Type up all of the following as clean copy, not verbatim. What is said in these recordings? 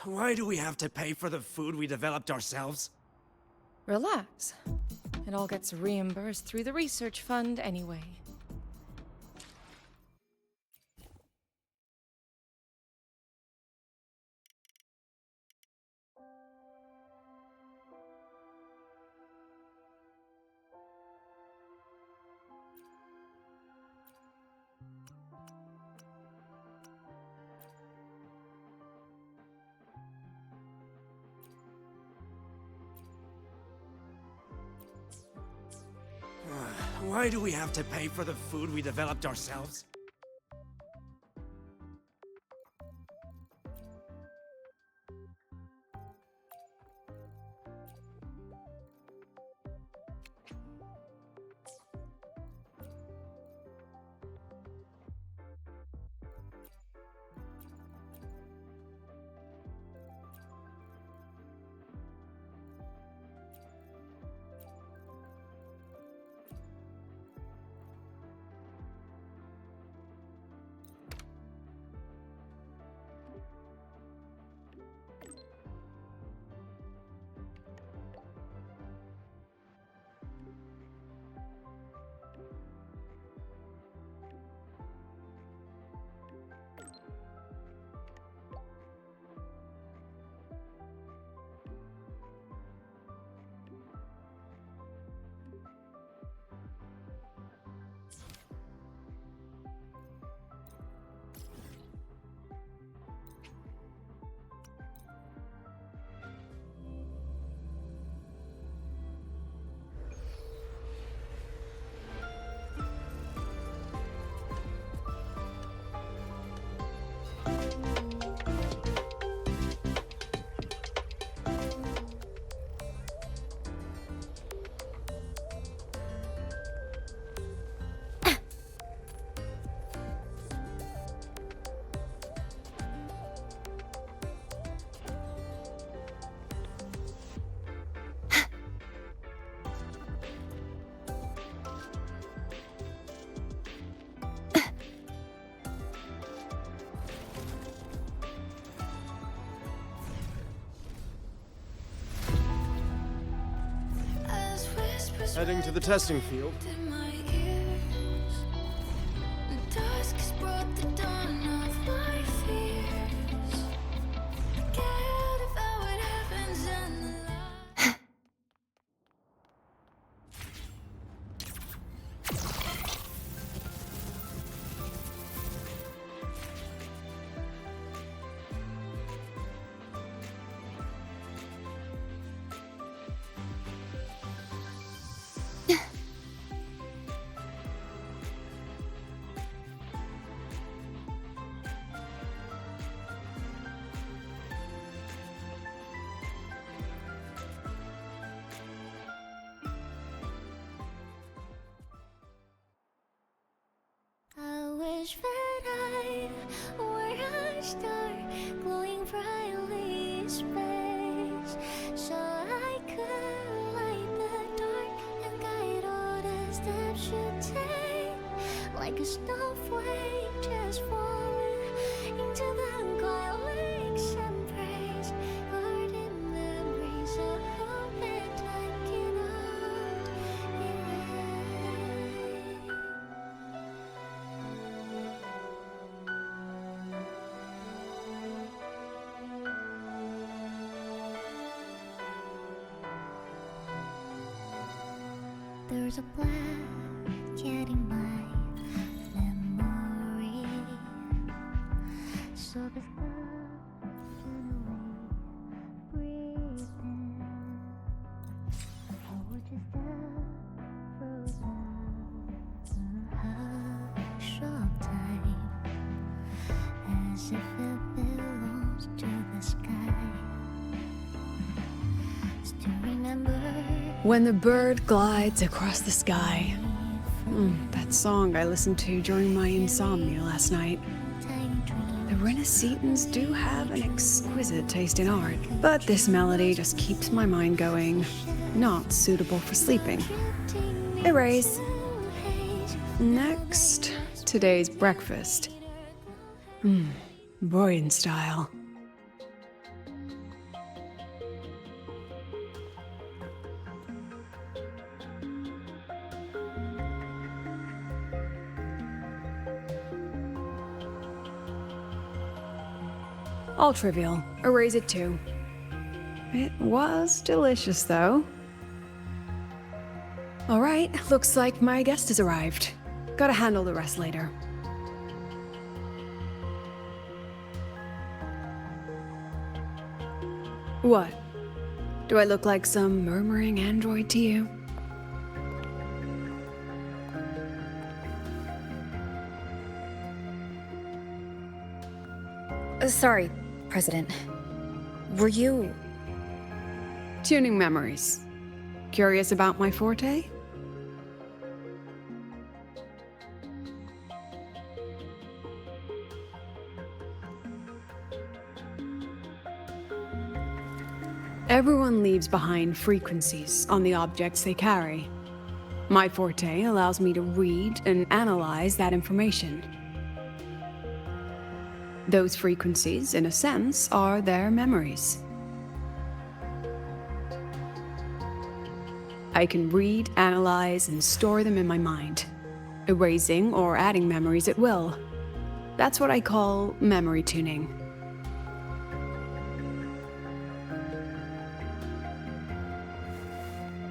Why do we have to pay for the food we developed ourselves? Relax. It all gets reimbursed through the research fund anyway. Why do we have to pay for the food we developed ourselves? Heading to the testing field. I wish that I were a star glowing brightly in space, so I could light the dark and guide all the steps you take, like a snowflake just falling into the quiet's embrace, guarding memories of hope that time cannot erase. There's a blanket in my memory, so the stars turn away, breathe in. I would just frozen hush of time, as if it belongs to the sky. Still remember When the bird glides across the sky. That song I listened to during my insomnia last night. The Renaissance do have an exquisite taste in art, but this melody just keeps my mind going. Not suitable for sleeping. Erase. Next, today's breakfast. Boyan style. All trivial. Erase it too. It was delicious, though. Alright, looks like my guest has arrived. Gotta handle the rest later. What? Do I look like some murmuring android to you? Sorry, President. Were you... Tuning memories. Curious about my forte? Everyone leaves behind frequencies on the objects they carry. My forte allows me to read and analyze that information. Those frequencies, in a sense, are their memories. I can read, analyze, and store them in my mind, erasing or adding memories at will. That's what I call memory tuning.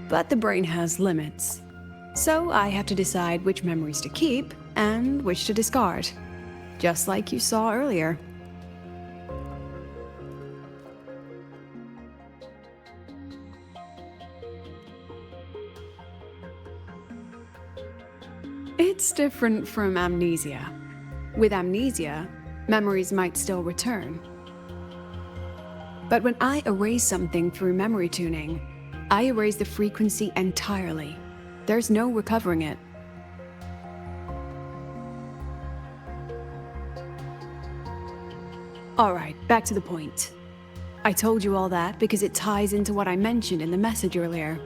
But the brain has limits, so I have to decide which memories to keep and which to discard, just like you saw earlier. It's different from amnesia. With amnesia, memories might still return. But when I erase something through memory tuning, I erase the frequency entirely. There's no recovering it. Alright, back to the point. I told you all that because it ties into what I mentioned in the message earlier.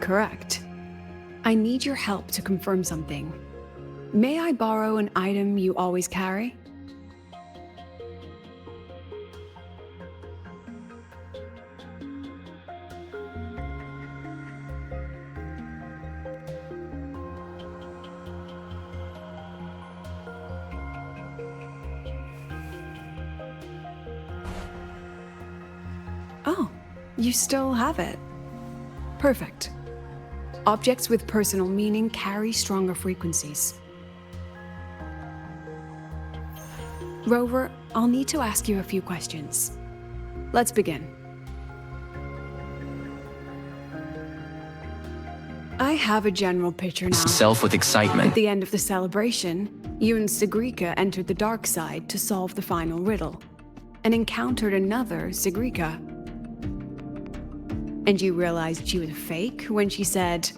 Correct. I need your help to confirm something. May I borrow an item you always carry? Oh, you still have it. Perfect. Objects with personal meaning carry stronger frequencies. Rover, I'll need to ask you a few questions. Let's begin. I have a general picture now. Self with excitement. At the end of the celebration, you and Sigrika entered the dark side to solve the final riddle, and encountered another Sigrika. And you realized she was a fake when she said,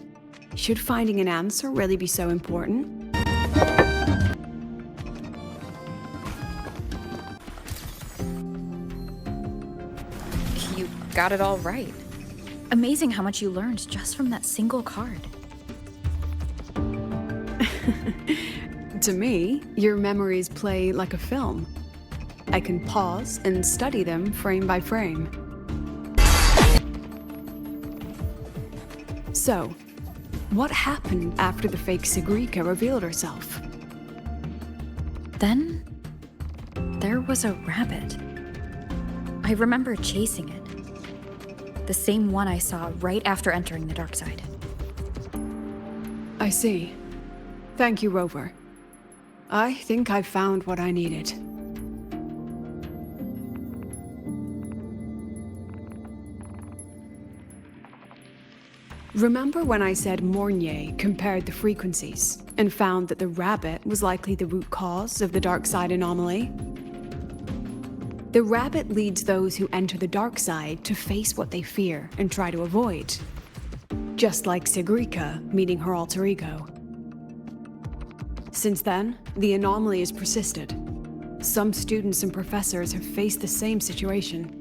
"Should finding an answer really be so important?" You got it all right. Amazing how much you learned just from that single card. To me, your memories play like a film. I can pause and study them frame by frame. So, what happened after the fake Sigrika revealed herself? Then, there was a rabbit. I remember chasing it. The same one I saw right after entering the dark side. I see. Thank you, Rover. I think I've found what I needed. Remember when I said Mornier compared the frequencies and found that the rabbit was likely the root cause of the dark side anomaly? The rabbit leads those who enter the dark side to face what they fear and try to avoid. Just like Sigrika meeting her alter ego. Since then, the anomaly has persisted. Some students and professors have faced the same situation.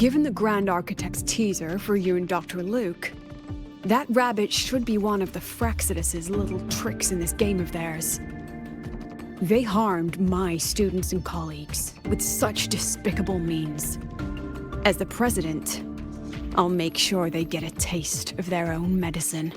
Given the Grand Architect's teaser for you and Dr. Luke, that rabbit should be one of the Fraxidus' little tricks in this game of theirs. They harmed my students and colleagues with such despicable means. As the president, I'll make sure they get a taste of their own medicine.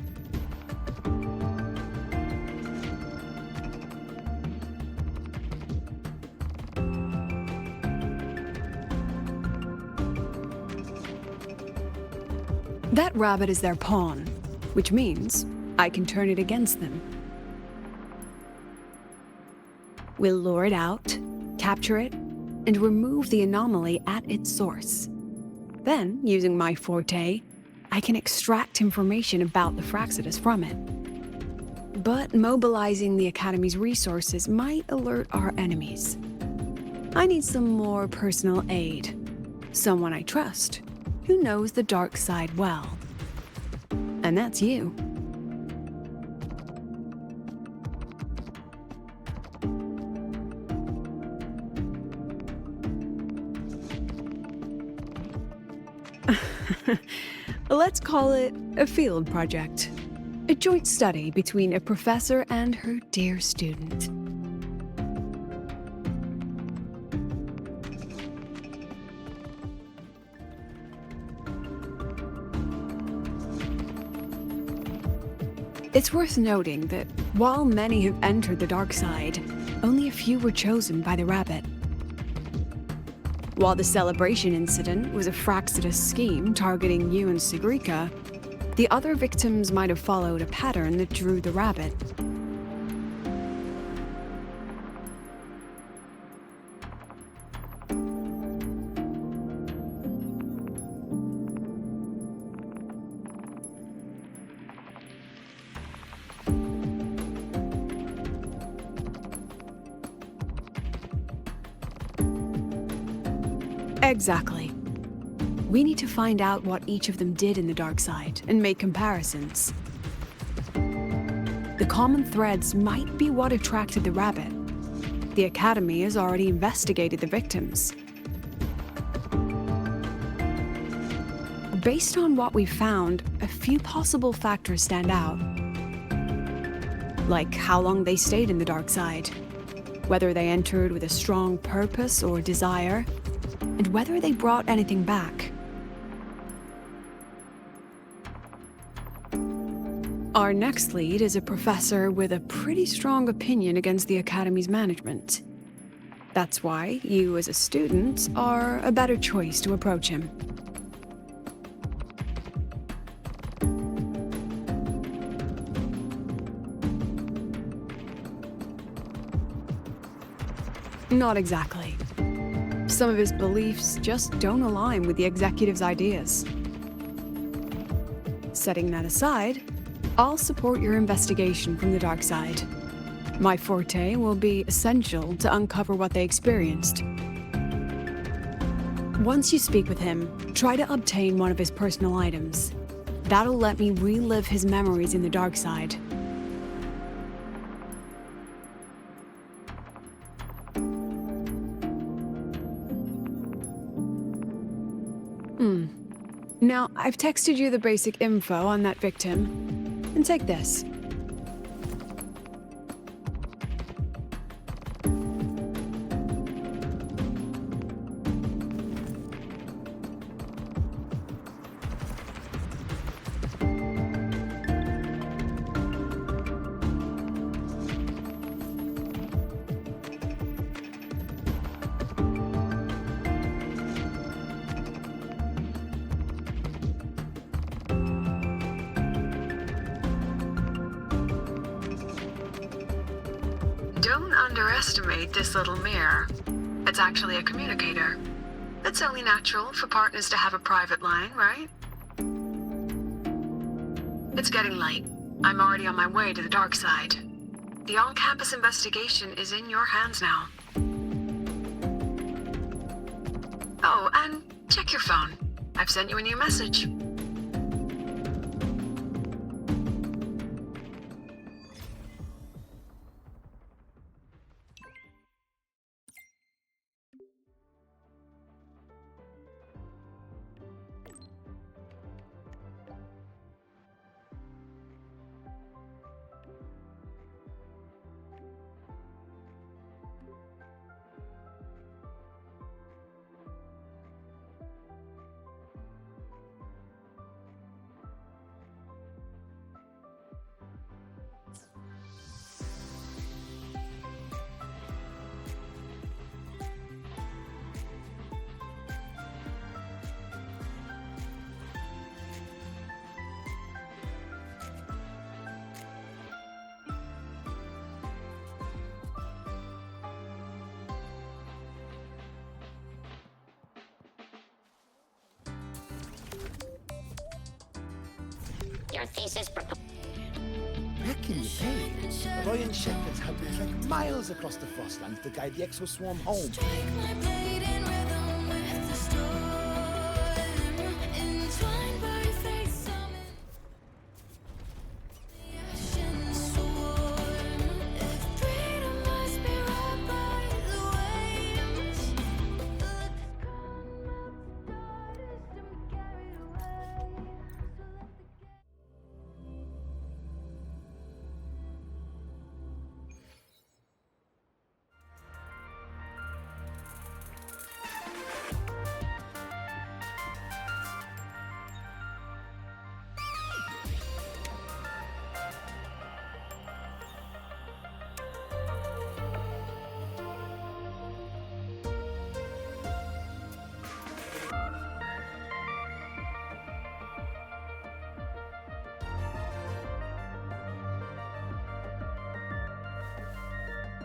That rabbit is their pawn, which means I can turn it against them. We'll lure it out, capture it, and remove the anomaly at its source. Then, using my forte, I can extract information about the Fraxidus from it. But mobilizing the Academy's resources might alert our enemies. I need some more personal aid. Someone I trust, who knows the dark side well. And that's you. Let's call it a field project. A joint study between a professor and her dear student. It's worth noting that while many have entered the dark side, only a few were chosen by the rabbit. While the celebration incident was a Fraxidus scheme targeting you and Sigrika, the other victims might have followed a pattern that drew the rabbit. Exactly. We need to find out what each of them did in the dark side and make comparisons. The common threads might be what attracted the rabbit. The Academy has already investigated the victims. Based on what we found, a few possible factors stand out. Like how long they stayed in the dark side, whether they entered with a strong purpose or desire, and whether they brought anything back. Our next lead is a professor with a pretty strong opinion against the Academy's management. That's why you, as a student, are a better choice to approach him. Not exactly. Some of his beliefs just don't align with the executive's ideas. Setting that aside, I'll support your investigation from the dark side. My forte will be essential to uncover what they experienced. Once you speak with him, try to obtain one of his personal items. That'll let me relive his memories in the dark side. Now, I've texted you the basic info on that victim. And take this. Don't underestimate this little mirror. It's actually a communicator. It's only natural for partners to have a private line, right? It's getting late. I'm already on my way to the dark side. The on-campus investigation is in your hands now. Oh, and check your phone. I've sent you a new message. your thesis proposal. Reckon you paid? Roy and Shepherds had to trek miles across the Frostlands to guide the exoswarm home.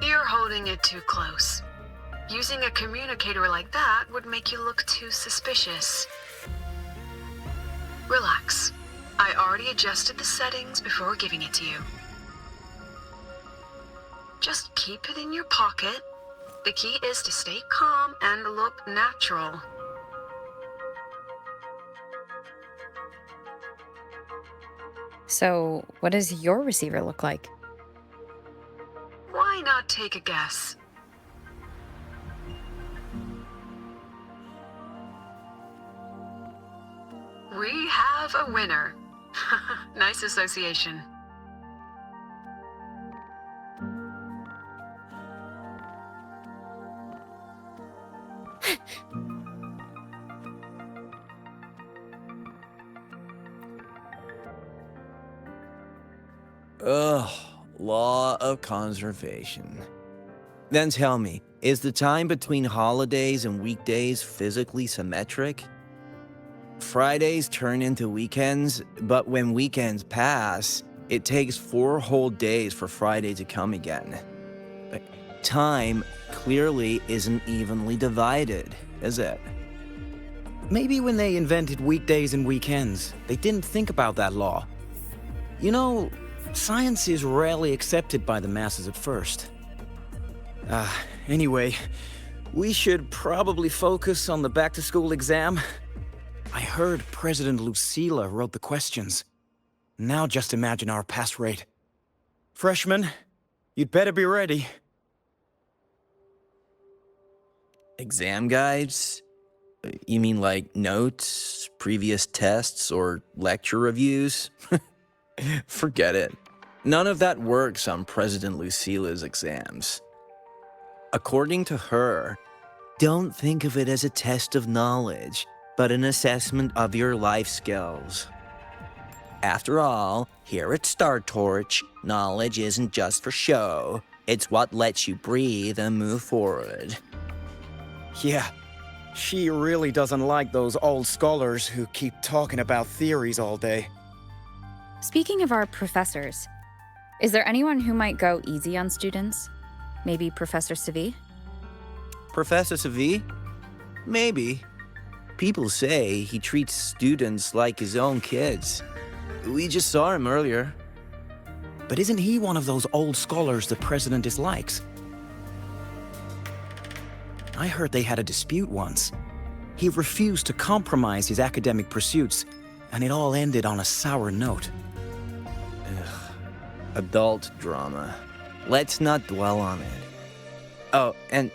You're holding it too close. Using a communicator like that would make you look too suspicious. Relax. I already adjusted the settings before giving it to you. Just keep it in your pocket. The key is to stay calm and look natural. So, what does your receiver look like? Why not take a guess? We have a winner. Nice association. Ugh, law of conservation. Then tell me, is the time between holidays and weekdays physically symmetric? Fridays turn into weekends, but when weekends pass, it takes 4 whole days for Friday to come again. Time clearly isn't evenly divided, is it? Maybe when they invented weekdays and weekends, they didn't think about that law. You know, science is rarely accepted by the masses at first. Anyway, we should probably focus on the back-to-school exam. I heard President Lucilla wrote the questions. Now just imagine our pass rate. Freshmen, you'd better be ready. Exam guides? You mean like notes, previous tests, or lecture reviews? Forget it. None of that works on President Lucilla's exams. According to her, don't think of it as a test of knowledge, but an assessment of your life skills. After all, here at Star Torch, knowledge isn't just for show. It's what lets you breathe and move forward. Yeah, she really doesn't like those old scholars who keep talking about theories all day. Speaking of our professors, is there anyone who might go easy on students? Maybe Professor Savi? Professor Savi? Maybe. People say he treats students like his own kids. We just saw him earlier. But isn't he one of those old scholars the president dislikes? I heard they had a dispute once. He refused to compromise his academic pursuits, and it all ended on a sour note. Ugh. Adult drama. Let's not dwell on it. Oh, and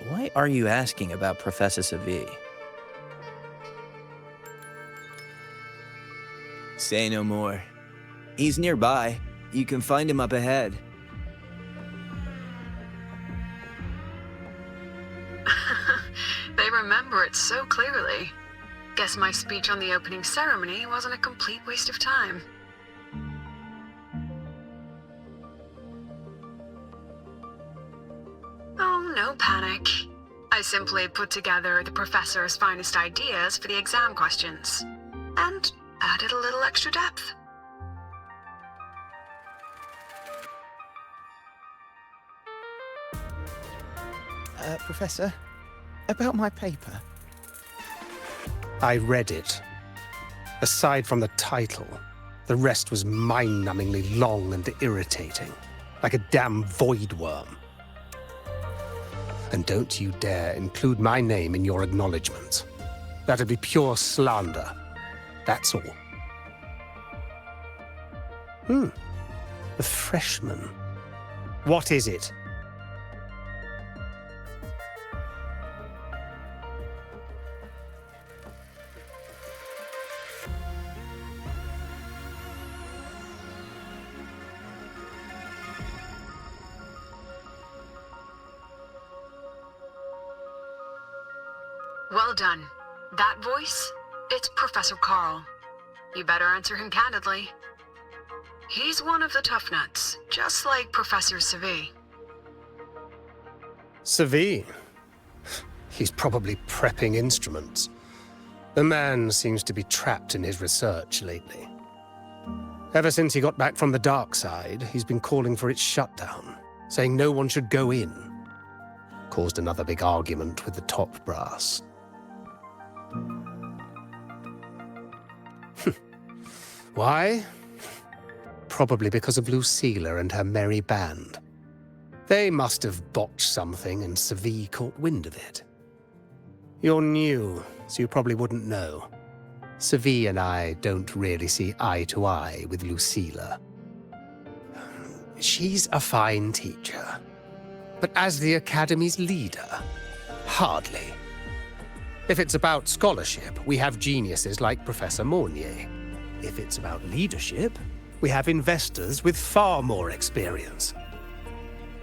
why are you asking about Professor Savi? Say no more. He's nearby. You can find him up ahead. They remember it so clearly. Guess my speech on the opening ceremony wasn't a complete waste of time. Oh, no panic. I simply put together the professor's finest ideas for the exam questions, and added a little extra depth. Professor, about my paper. I read it. Aside from the title, The rest was mind-numbingly long and irritating, like a damn void worm. And don't you dare include my name in your acknowledgements. That'd be pure slander. That's all. The freshman. What is it? Well done. That voice? It's Professor Carl. You better answer him candidly. He's one of the tough nuts, just like Professor Savi. Savi? He's probably prepping instruments. The man seems to be trapped in his research lately. Ever since he got back from the dark side, he's been calling for its shutdown, saying no one should go in. Caused another big argument with the top brass. Why? Probably because of Lucilla and her merry band. They must have botched something and Savi caught wind of it. You're new, so you probably wouldn't know. Savi and I don't really see eye to eye with Lucilla. She's a fine teacher. But as the Academy's leader, hardly. If it's about scholarship, we have geniuses like Professor Mornier. If it's about leadership, we have investors with far more experience.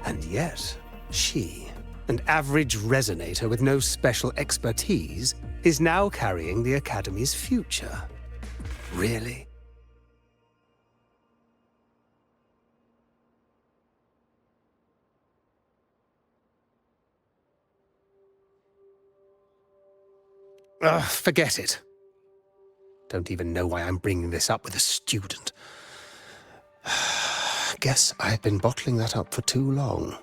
And yet, she, an average resonator with no special expertise, is now carrying the Academy's future. Really? Forget it. Don't even know why I'm bringing this up with a student. Guess I've been bottling that up for too long.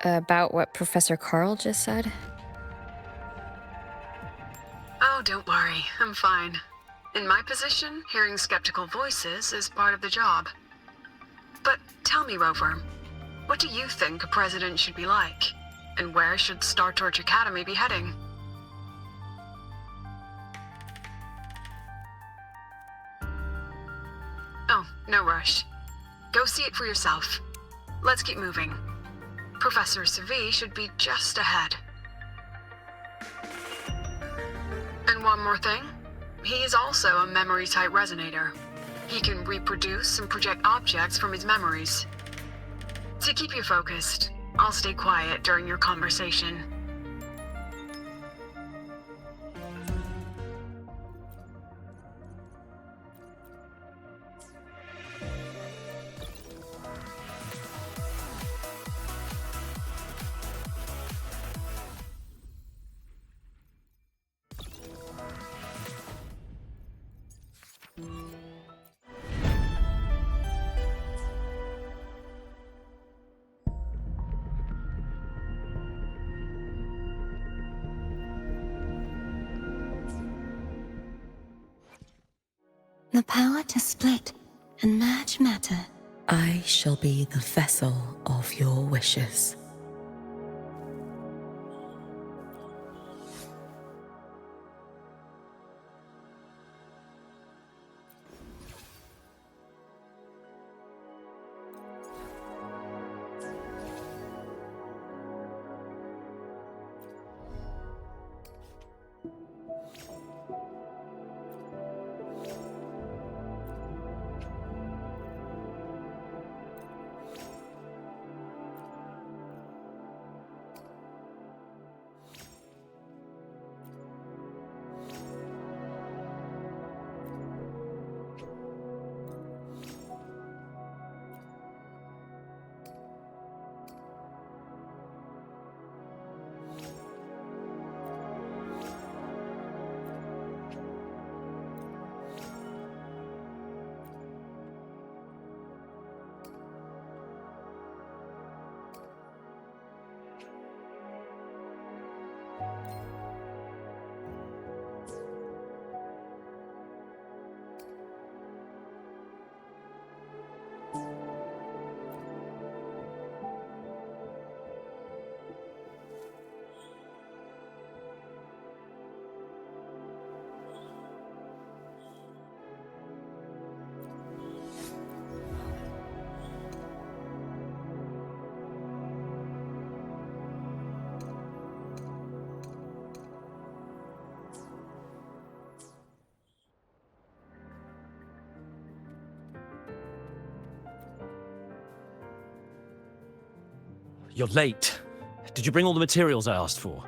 About what Professor Carl just said? Oh, don't worry. I'm fine. In my position, hearing skeptical voices is part of the job. But tell me, Rover, what do you think a president should be like? And where should Star Torch Academy be heading? Oh, no rush. Go see it for yourself. Let's keep moving. Professor Savi should be just ahead. And one more thing. He is also a memory-type resonator. He can reproduce and project objects from his memories. To keep you focused, I'll stay quiet during your conversation. The power to split and merge matter. I shall be the vessel of your wishes. You're late. Did you bring all the materials I asked for?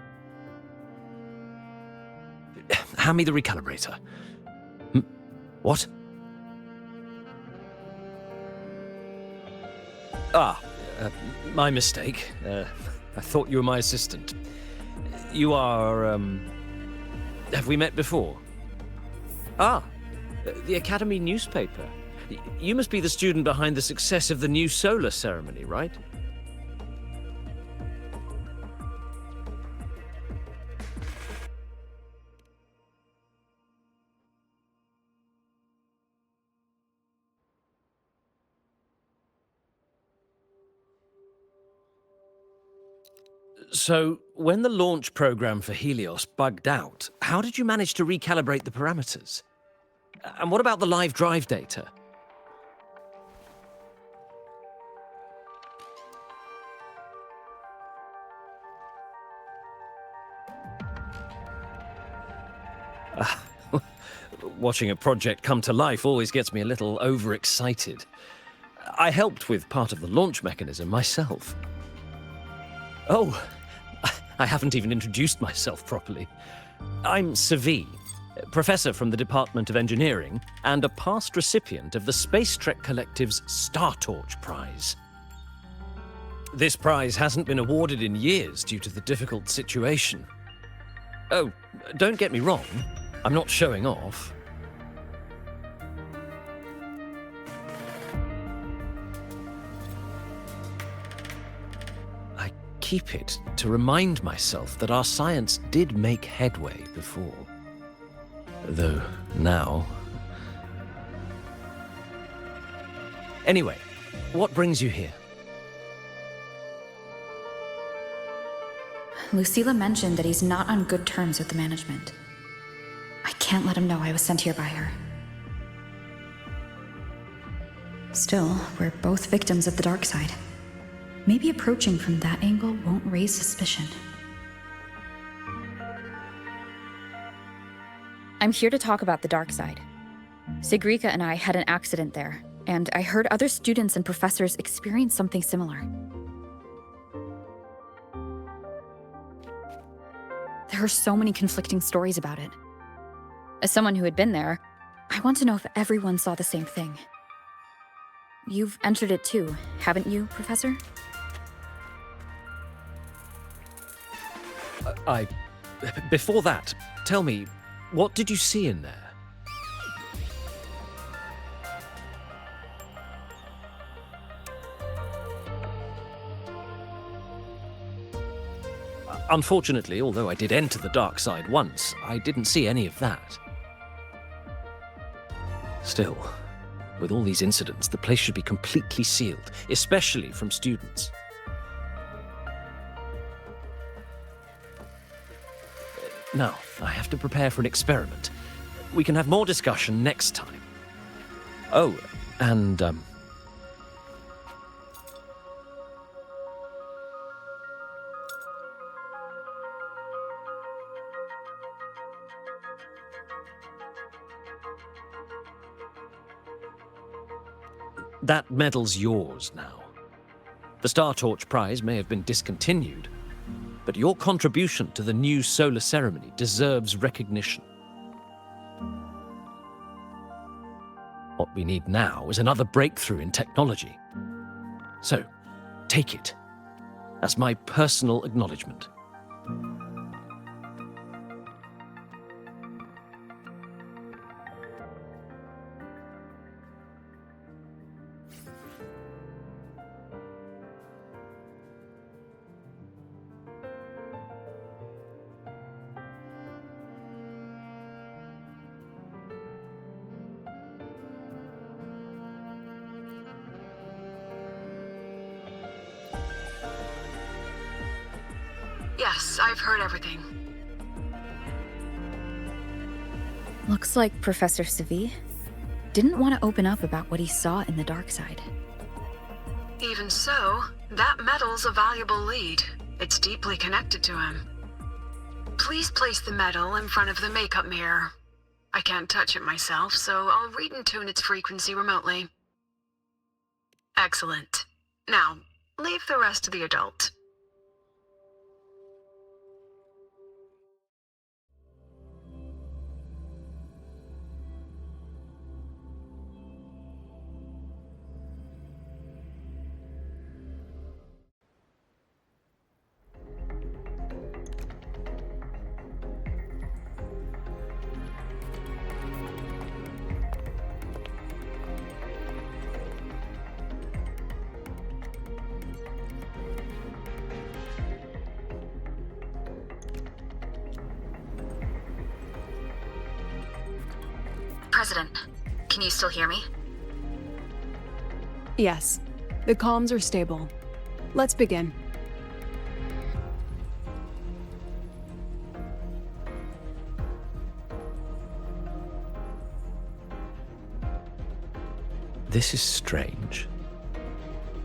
Hand me the recalibrator. What? My mistake. I thought you were my assistant. You are, Have we met before? The Academy newspaper. You must be the student behind the success of the new solar ceremony, right? So, when the launch program for Helios bugged out, how did you manage to recalibrate the parameters? And what about the live drive data? Watching a project come to life always gets me a little overexcited. I helped with part of the launch mechanism myself. Oh, I haven't even introduced myself properly. I'm Savi, professor from the Department of Engineering and a past recipient of the Space Trek Collective's Star Torch Prize. This prize hasn't been awarded in years due to the difficult situation. Oh, don't get me wrong, I'm not showing off. I keep it to remind myself that our science did make headway before. Though now... Anyway, what brings you here? Lucilla mentioned that he's not on good terms with the management. I can't let him know I was sent here by her. Still, we're both victims of the dark side. Maybe approaching from that angle won't raise suspicion. I'm here to talk about the dark side. Sigrika and I had an accident there, and I heard other students and professors experience something similar. There are so many conflicting stories about it. As someone who had been there, I want to know if everyone saw the same thing. You've entered it too, haven't you, Professor? Before that, tell me, what did you see in there? Unfortunately, although I did enter the dark side once, I didn't see any of that. Still, with all these incidents, the place should be completely sealed, especially from students. Now, I have to prepare for an experiment. We can have more discussion next time. Oh, and, that medal's yours now. The Star Torch Prize may have been discontinued, but your contribution to the new solar ceremony deserves recognition. What we need now is another breakthrough in technology. So, take it as my personal acknowledgement. Yes, I've heard everything. Looks like Professor Savi didn't want to open up about what he saw in the dark side. Even so, that medal's a valuable lead. It's deeply connected to him. Please place the medal in front of the makeup mirror. I can't touch it myself, so I'll read and tune its frequency remotely. Excellent. Now, leave the rest to the adult. President, can you still hear me? Yes, the comms are stable. Let's begin. This is strange.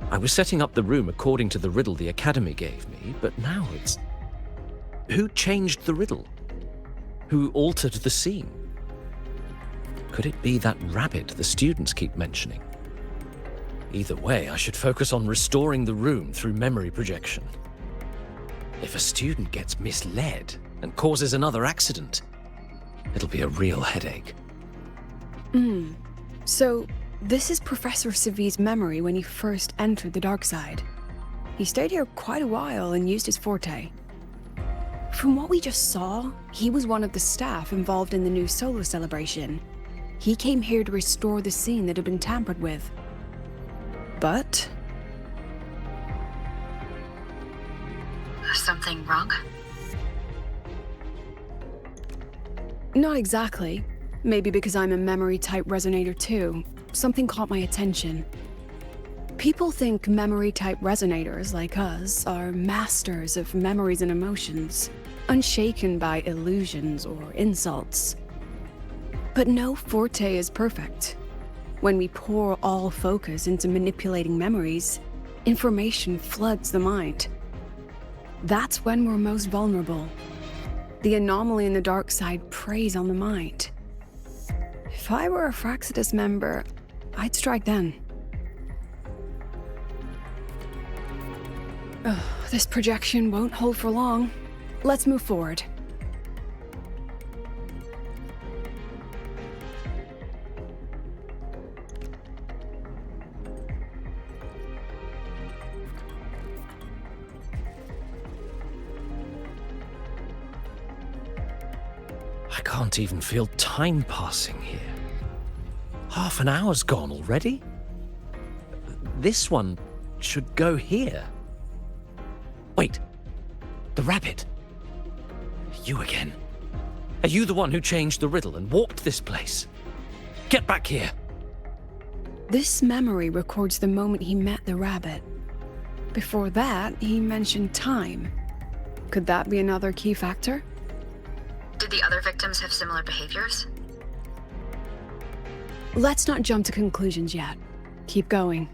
I was setting up the room according to the riddle the Academy gave me, but now it's... Who changed the riddle? Who altered the scene? Could it be that rabbit the students keep mentioning? Either way, I should focus on restoring the room through memory projection. If a student gets misled and causes another accident, it'll be a real headache. So, this is Professor Savi's memory when he first entered the dark side. He stayed here quite a while and used his forte. From what we just saw, he was one of the staff involved in the new solo celebration. He came here to restore the scene that had been tampered with. But... Something wrong? not exactly. Maybe because I'm a memory-type resonator too. Something caught my attention. People think memory-type resonators like us are masters of memories and emotions, unshaken by illusions or insults. But no forte is perfect. When we pour all focus into manipulating memories, information floods the mind. That's when we're most vulnerable. The anomaly in the dark side preys on the mind. If I were a Fraxidus member, I'd strike then. This projection won't hold for long. Let's move forward. I can't even feel time passing here. Half an hour's gone already? This one should go here. Wait, the rabbit. You again. Are you the one who changed the riddle and warped this place? Get back here. This memory records the moment he met the rabbit. Before that, he mentioned time. Could that be another key factor? Did the other victims have similar behaviors? Let's not jump to conclusions yet. Keep going.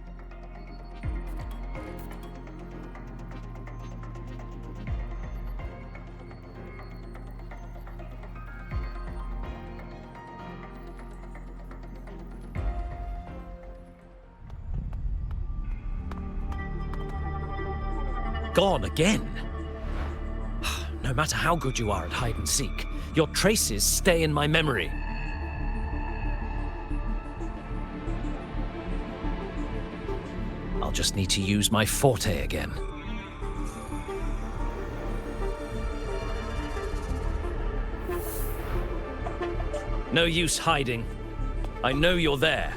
Gone again. No matter how good you are at hide and seek, your traces stay in my memory. I'll just need to use my forte again. No use hiding. I know you're there.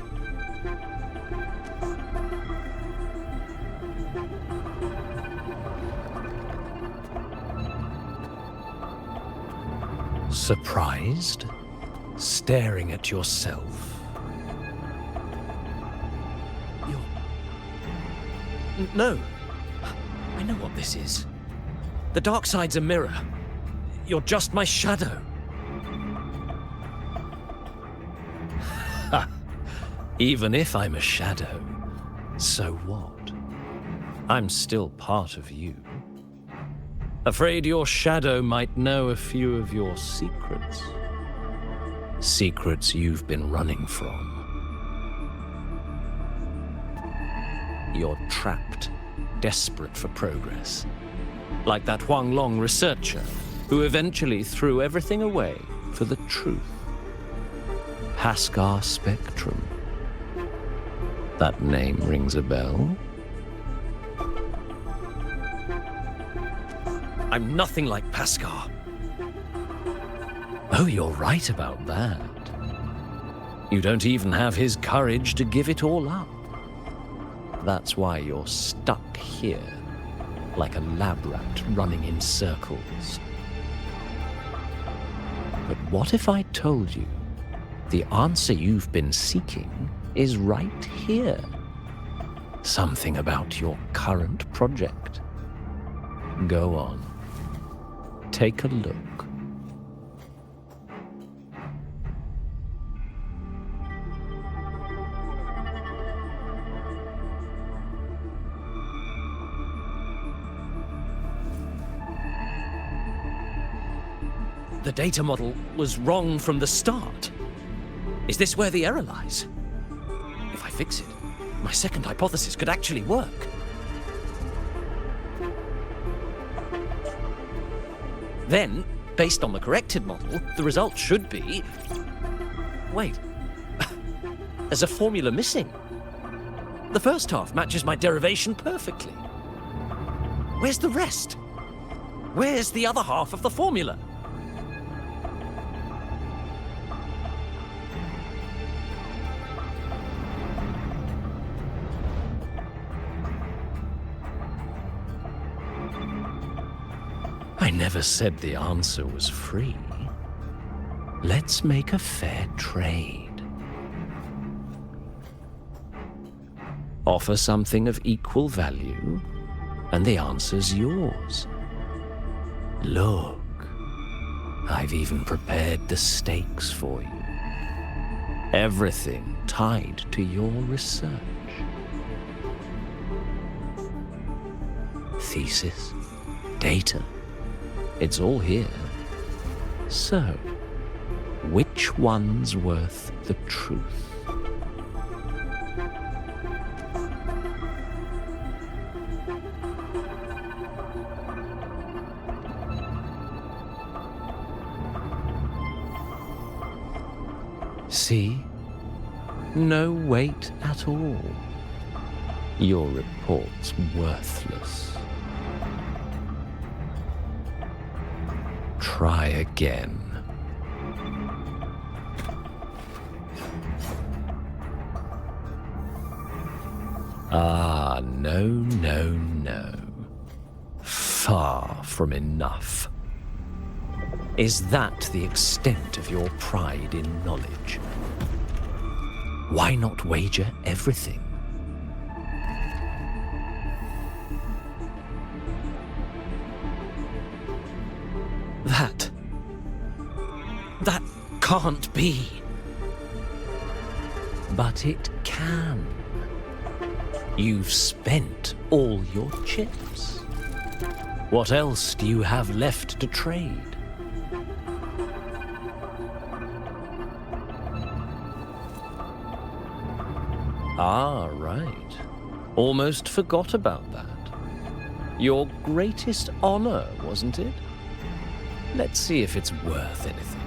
Surprised? Staring at yourself? No. I know what this is. The dark side's a mirror. You're just my shadow. Ha! Even if I'm a shadow, so what? I'm still part of you. Afraid your shadow might know a few of your secrets. Secrets you've been running from. You're trapped, desperate for progress. Like that Huanglong researcher who eventually threw everything away for the truth. Pascar Spectrum. That name rings a bell? I'm nothing like Pascar. Oh, you're right about that. You don't even have his courage to give it all up. That's why you're stuck here, like a lab rat running in circles. But what if I told you The answer you've been seeking is right here. Something about your current project. Go on. Take a look. The data model was wrong from the start. Is this where the error lies? If I fix it, my second hypothesis could actually work. Then, based on the corrected model, the result should be... Wait. There's a formula missing. The first half matches my derivation perfectly. Where's the rest? Where's the other half of the formula? I never said the answer was free. Let's make a fair trade. Offer something of equal value, and the answer's yours. Look, I've even prepared the stakes for you. Everything tied to your research. Thesis, data, it's all here. So, which one's worth the truth? See? No weight at all. Your report's worthless. Try again. Ah, no, no, no. Far from enough. Is that the extent of your pride in knowledge? Why not wager everything? That can't be. But it can. You've spent all your chips. What else do you have left to trade? Ah, right. Almost forgot about that. Your greatest honor, wasn't it? Let's see if it's worth anything.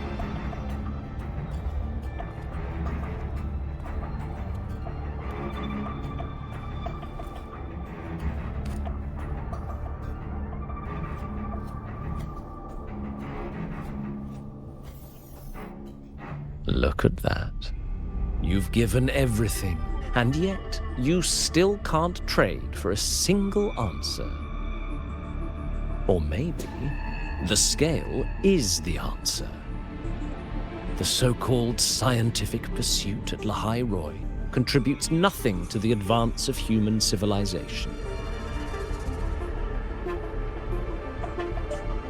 Look at that. You've given everything, and yet you still can't trade for a single answer. Or maybe the scale is the answer. The so-called scientific pursuit at Lahai Roy contributes nothing to the advance of human civilization.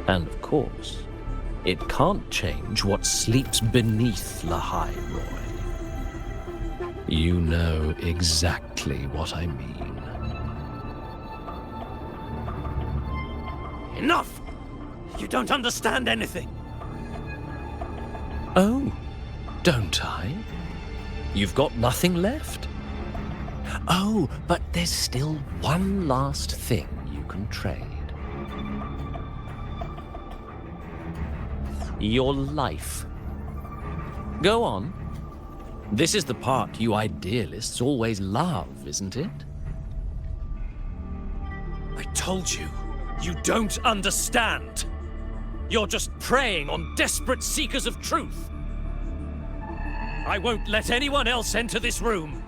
And of course, it can't change what sleeps beneath Lahai Roy. You know exactly what I mean. Enough! You don't understand anything. Oh, don't I? You've got nothing left? Oh, but there's still one last thing you can trade. Your life. Go on. This is the part you idealists always love, isn't it? I told you, you don't understand. You're just preying on desperate seekers of truth. I won't let anyone else enter this room.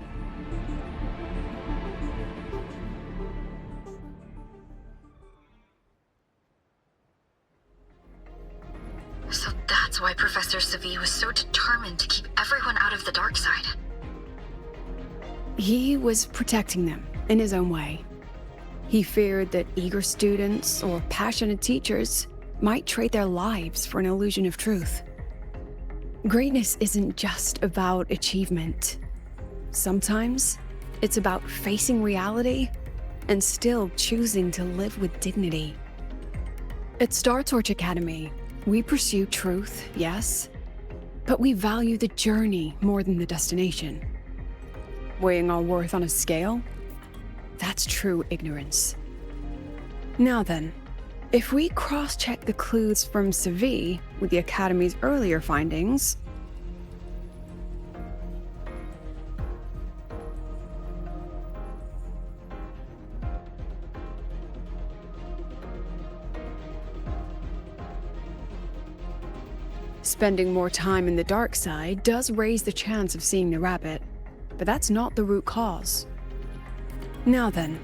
So that's why Professor Savi was so determined to keep everyone the dark side? He was protecting them in his own way. He feared that eager students or passionate teachers might trade their lives for an illusion of truth. Greatness isn't just about achievement. Sometimes it's about facing reality and still choosing to live with dignity. At Startorch Academy, we pursue truth, yes, but we value the journey more than the destination. Weighing our worth on a scale? That's true ignorance. Now then, if we cross-check the clues from Sevi with the Academy's earlier findings, spending more time in the dark side does raise the chance of seeing the rabbit, but that's not the root cause. Now then,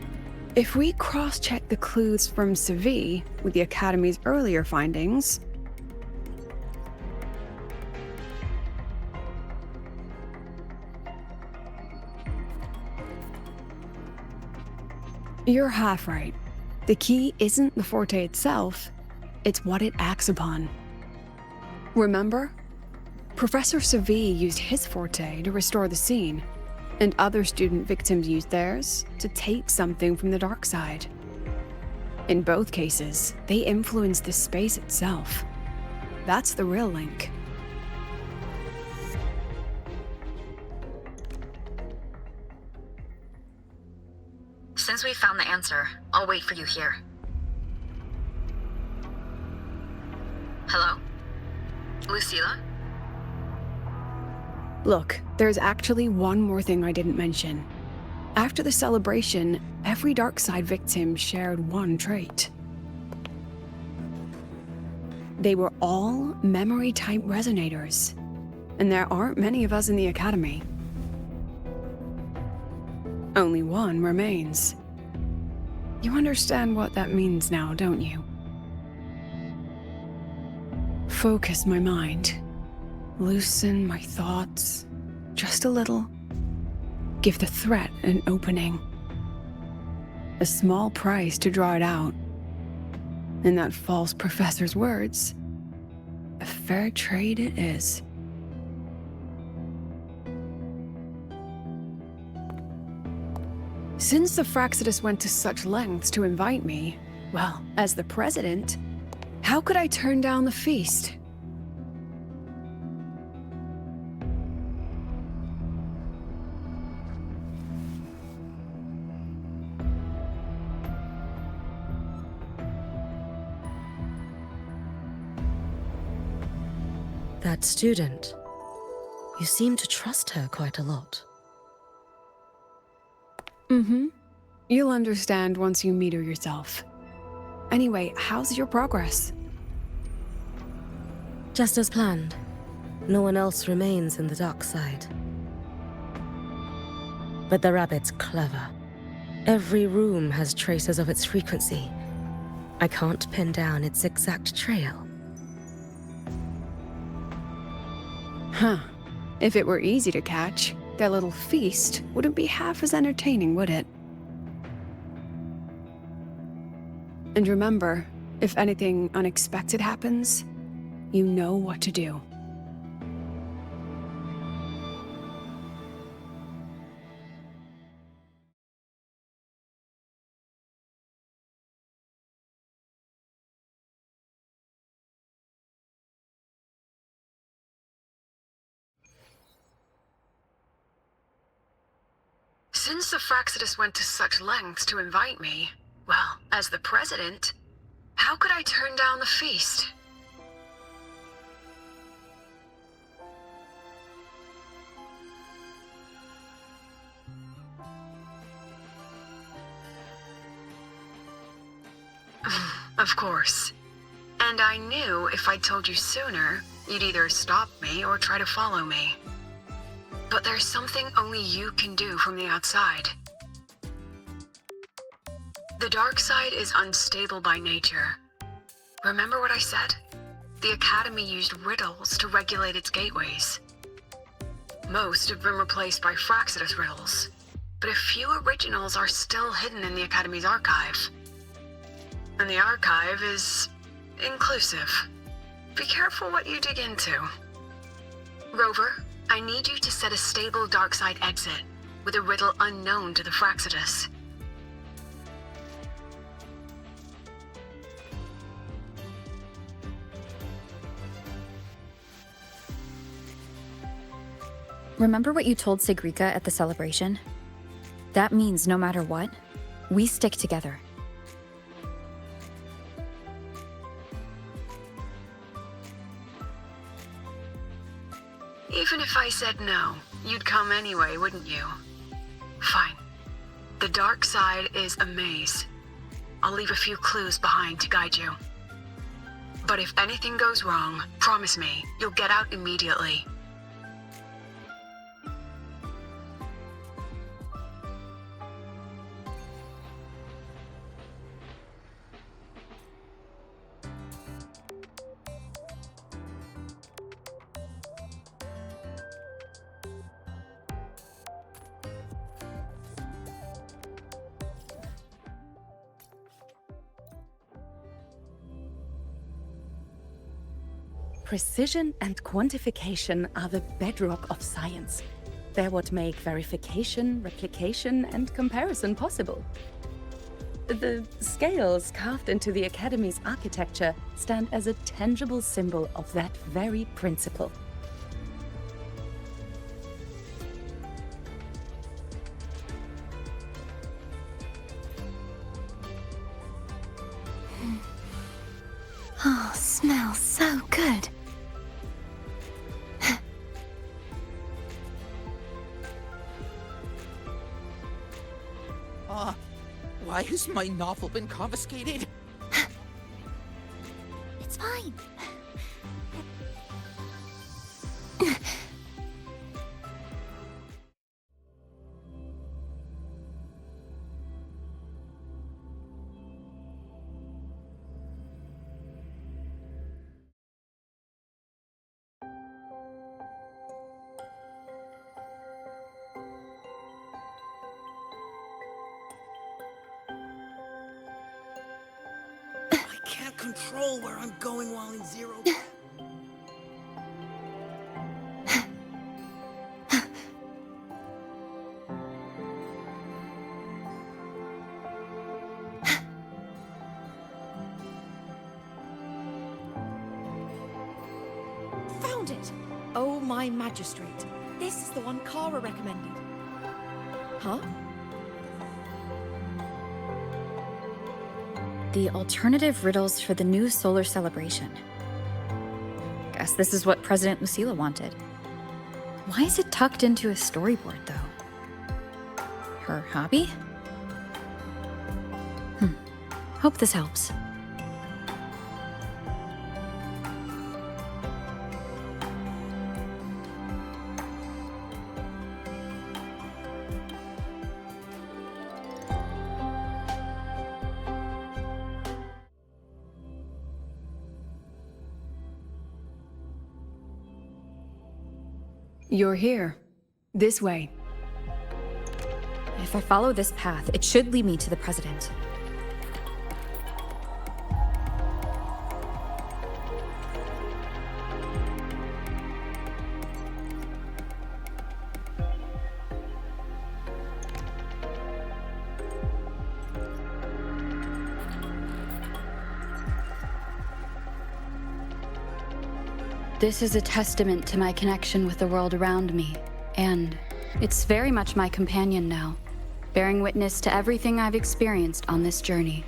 if we cross-check the clues from Sevi with the Academy's earlier findings, you're half right. The key isn't the forte itself, it's what it acts upon. Remember? Professor Sevi used his forte to restore the scene, and other student victims used theirs to take something from the dark side. In both cases, they influenced the space itself. That's the real link. Since we found the answer, I'll wait for you here. Hello? Lucilla? Look, there's actually one more thing I didn't mention. After the celebration, every dark side victim shared one trait. They were all memory-type resonators, and there aren't many of us in the Academy. Only one remains. You understand what that means now, don't you? Focus my mind. Loosen my thoughts. Just a little. Give the threat an opening. A small price to draw it out. In that false professor's words, a fair trade it is. Since the Fraxidus went to such lengths to invite me, well, as the president, how could I turn down the feast? That student. You seem to trust her quite a lot. Mm-hmm. You'll understand once you meet her yourself. Anyway, how's your progress? Just as planned. No one else remains in the dark side. But the rabbit's clever. Every room has traces of its frequency. I can't pin down its exact trail. Huh. If it were easy to catch, their little feast wouldn't be half as entertaining, would it? And remember, if anything unexpected happens, you know what to do. Since the Fraxidus went to such lengths to invite me, well, as the president, how could I turn down the feast? Of course. And I knew if I'd told you sooner, you'd either stop me or try to follow me. But there's something only you can do from the outside. The dark side is unstable by nature. Remember what I said? The Academy used riddles to regulate its gateways. Most have been replaced by Fraxidus riddles, but a few originals are still hidden in the Academy's archive. And the archive is inclusive. Be careful what you dig into. Rover, I need you to set a stable dark side exit with a riddle unknown to the Fraxidus. Remember what you told Sigrika at the celebration? That means no matter what, we stick together. Even if I said no, you'd come anyway, wouldn't you? Fine. The dark side is a maze. I'll leave a few clues behind to guide you. But if anything goes wrong, promise me, you'll get out immediately. Precision and quantification are the bedrock of science. They're what make verification, replication, and comparison possible. The scales carved into the Academy's architecture stand as a tangible symbol of that very principle. Oh, smells so good. Why has my novel been confiscated? It's fine. Control where I'm going while in zero. Found it! Oh, my magistrate. This is the one Kara recommended. Huh? The alternative riddles for the new solar celebration. Guess this is what President Lucila wanted. Why is it tucked into a storyboard, though? Her hobby? Hope this helps. You're here. This way. If I follow this path, it should lead me to the president. This is a testament to my connection with the world around me, and it's very much my companion now, bearing witness to everything I've experienced on this journey.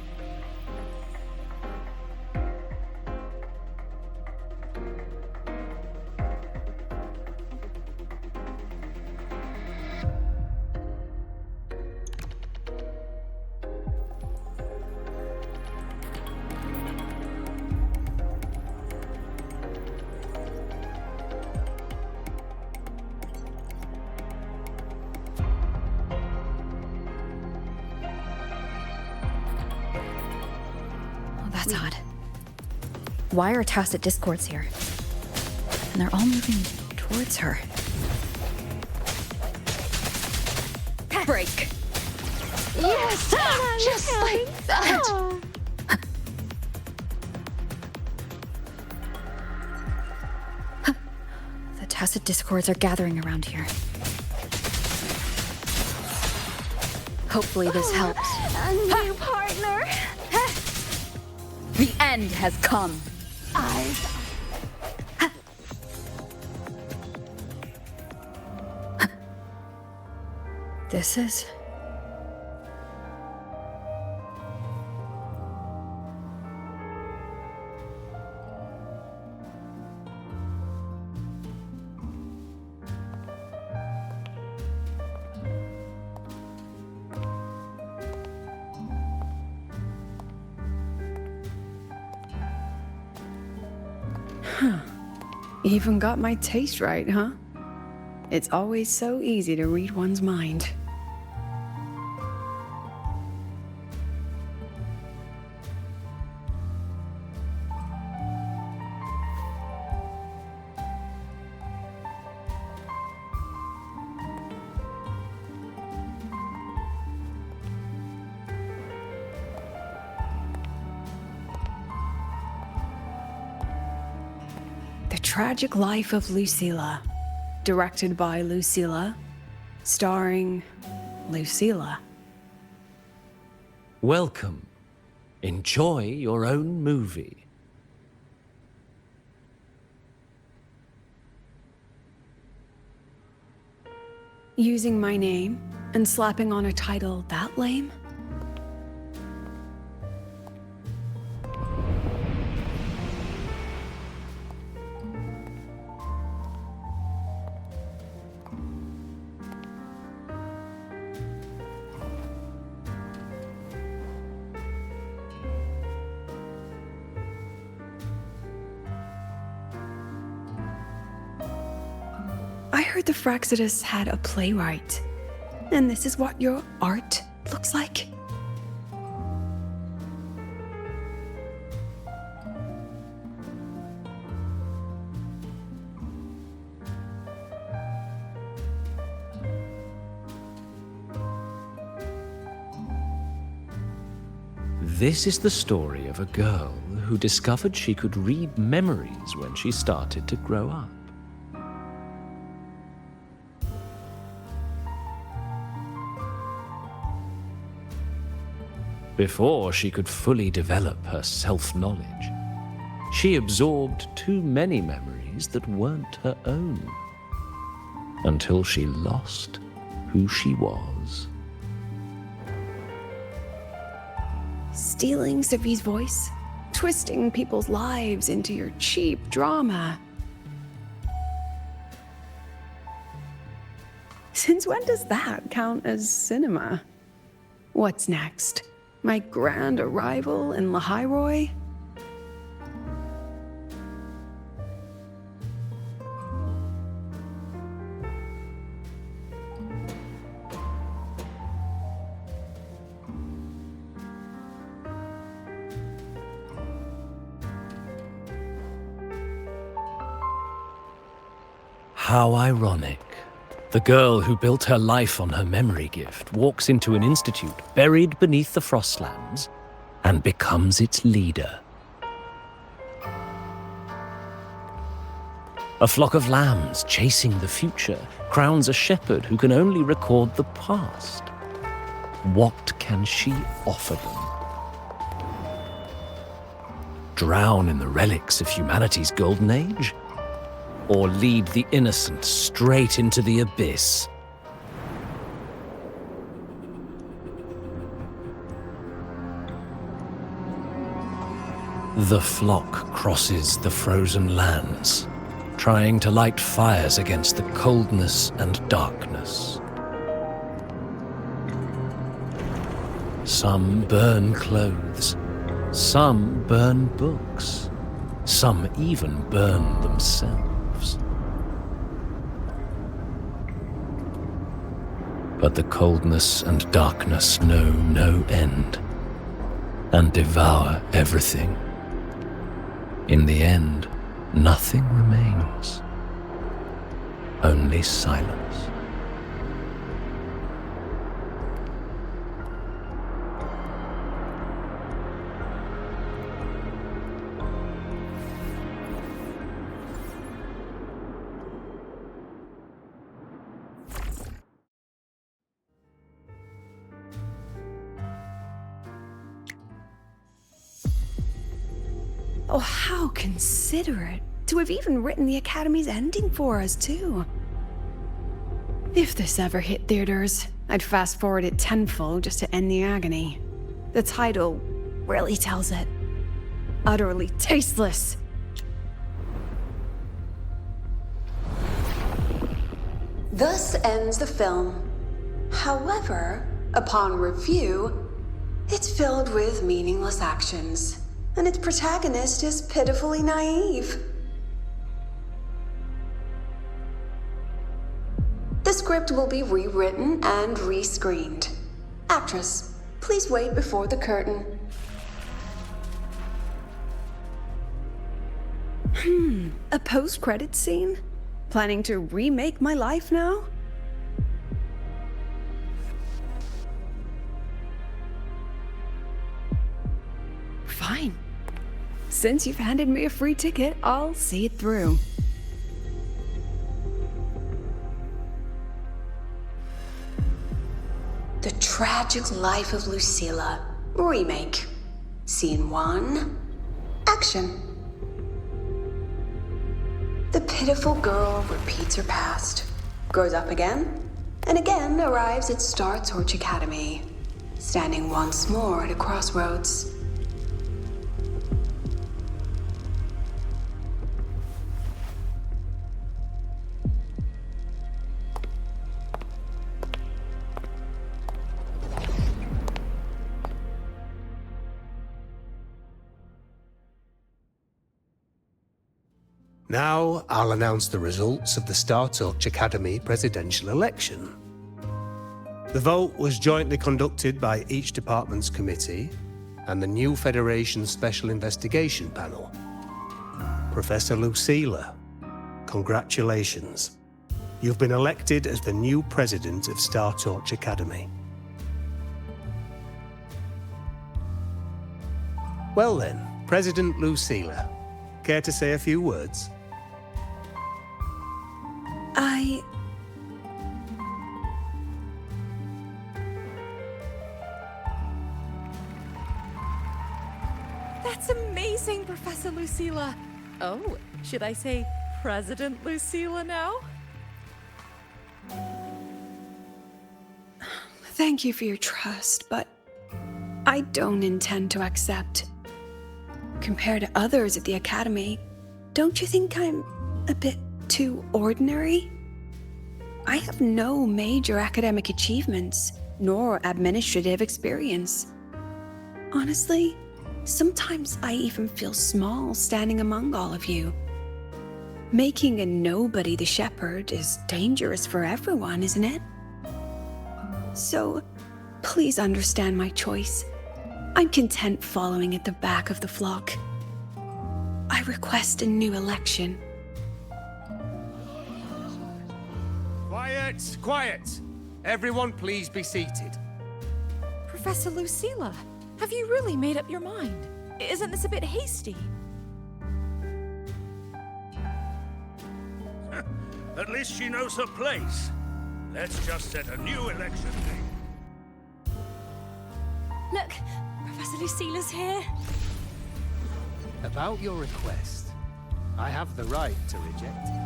That's odd. Why are tacit discords here? And they're all moving towards her. break. Yes, just like that. The tacit discords are gathering around here. Hopefully this helps. A new partner. The end has come. This is... Even got my taste right, huh? It's always so easy to read one's mind. The Tragic Life of Lucilla. Directed by Lucilla. Starring Lucilla. Welcome. Enjoy your own movie. Using my name and slapping on a title that lame? I heard the Fraxidus had a playwright. And this is what your art looks like? This is the story of a girl who discovered she could read memories when she started to grow up. Before she could fully develop her self-knowledge, she absorbed too many memories that weren't her own, until she lost who she was. Stealing Sophie's voice? Twisting people's lives into your cheap drama? Since when does that count as cinema? What's next? My grand arrival in Lahairoi? How ironic. The girl who built her life on her memory gift walks into an institute buried beneath the Frostlands and becomes its leader. A flock of lambs chasing the future crowns a shepherd who can only record the past. What can she offer them? Drown in the relics of humanity's golden age? Or lead the innocent straight into the abyss? The flock crosses the frozen lands, trying to light fires against the coldness and darkness. Some burn clothes, some burn books, some even burn themselves. But the coldness and darkness know no end, and devour everything. In the end, nothing remains, only silence. Oh, how considerate. To have even written the Academy's ending for us, too. If this ever hit theaters, I'd fast forward it tenfold just to end the agony. The title really tells it. Utterly tasteless. Thus ends the film. However, upon review, it's filled with meaningless actions, and its protagonist is pitifully naive. The script will be rewritten and rescreened. Actress, please wait before the curtain. A post-credits scene? Planning to remake my life now? Fine. Since you've handed me a free ticket, I'll see it through. The Tragic Life of Lucilla. Remake. Scene 1. Action. The pitiful girl repeats her past, grows up again, and again arrives at Star Torch Academy, standing once more at a crossroads. Now, I'll announce the results of the Star Torch Academy presidential election. The vote was jointly conducted by each department's committee and the new Federation's Special Investigation Panel. Professor Lucilla, congratulations. You've been elected as the new president of Star Torch Academy. Well then, President Lucilla, care to say a few words? That's amazing, Professor Lucilla. Oh, should I say President Lucilla now? Thank you for your trust, but I don't intend to accept. Compared to others at the Academy, don't you think I'm a bit too ordinary? I have no major academic achievements, nor administrative experience. Honestly, sometimes I even feel small standing among all of you. Making a nobody the shepherd is dangerous for everyone, isn't it? So, please understand my choice. I'm content following at the back of the flock. I request a new election. Quiet! Quiet! Everyone please be seated. Professor Lucilla, have you really made up your mind? Isn't this a bit hasty? At least she knows her place. Let's just set a new election date. Look, Professor Lucilla's here. About your request, I have the right to reject it.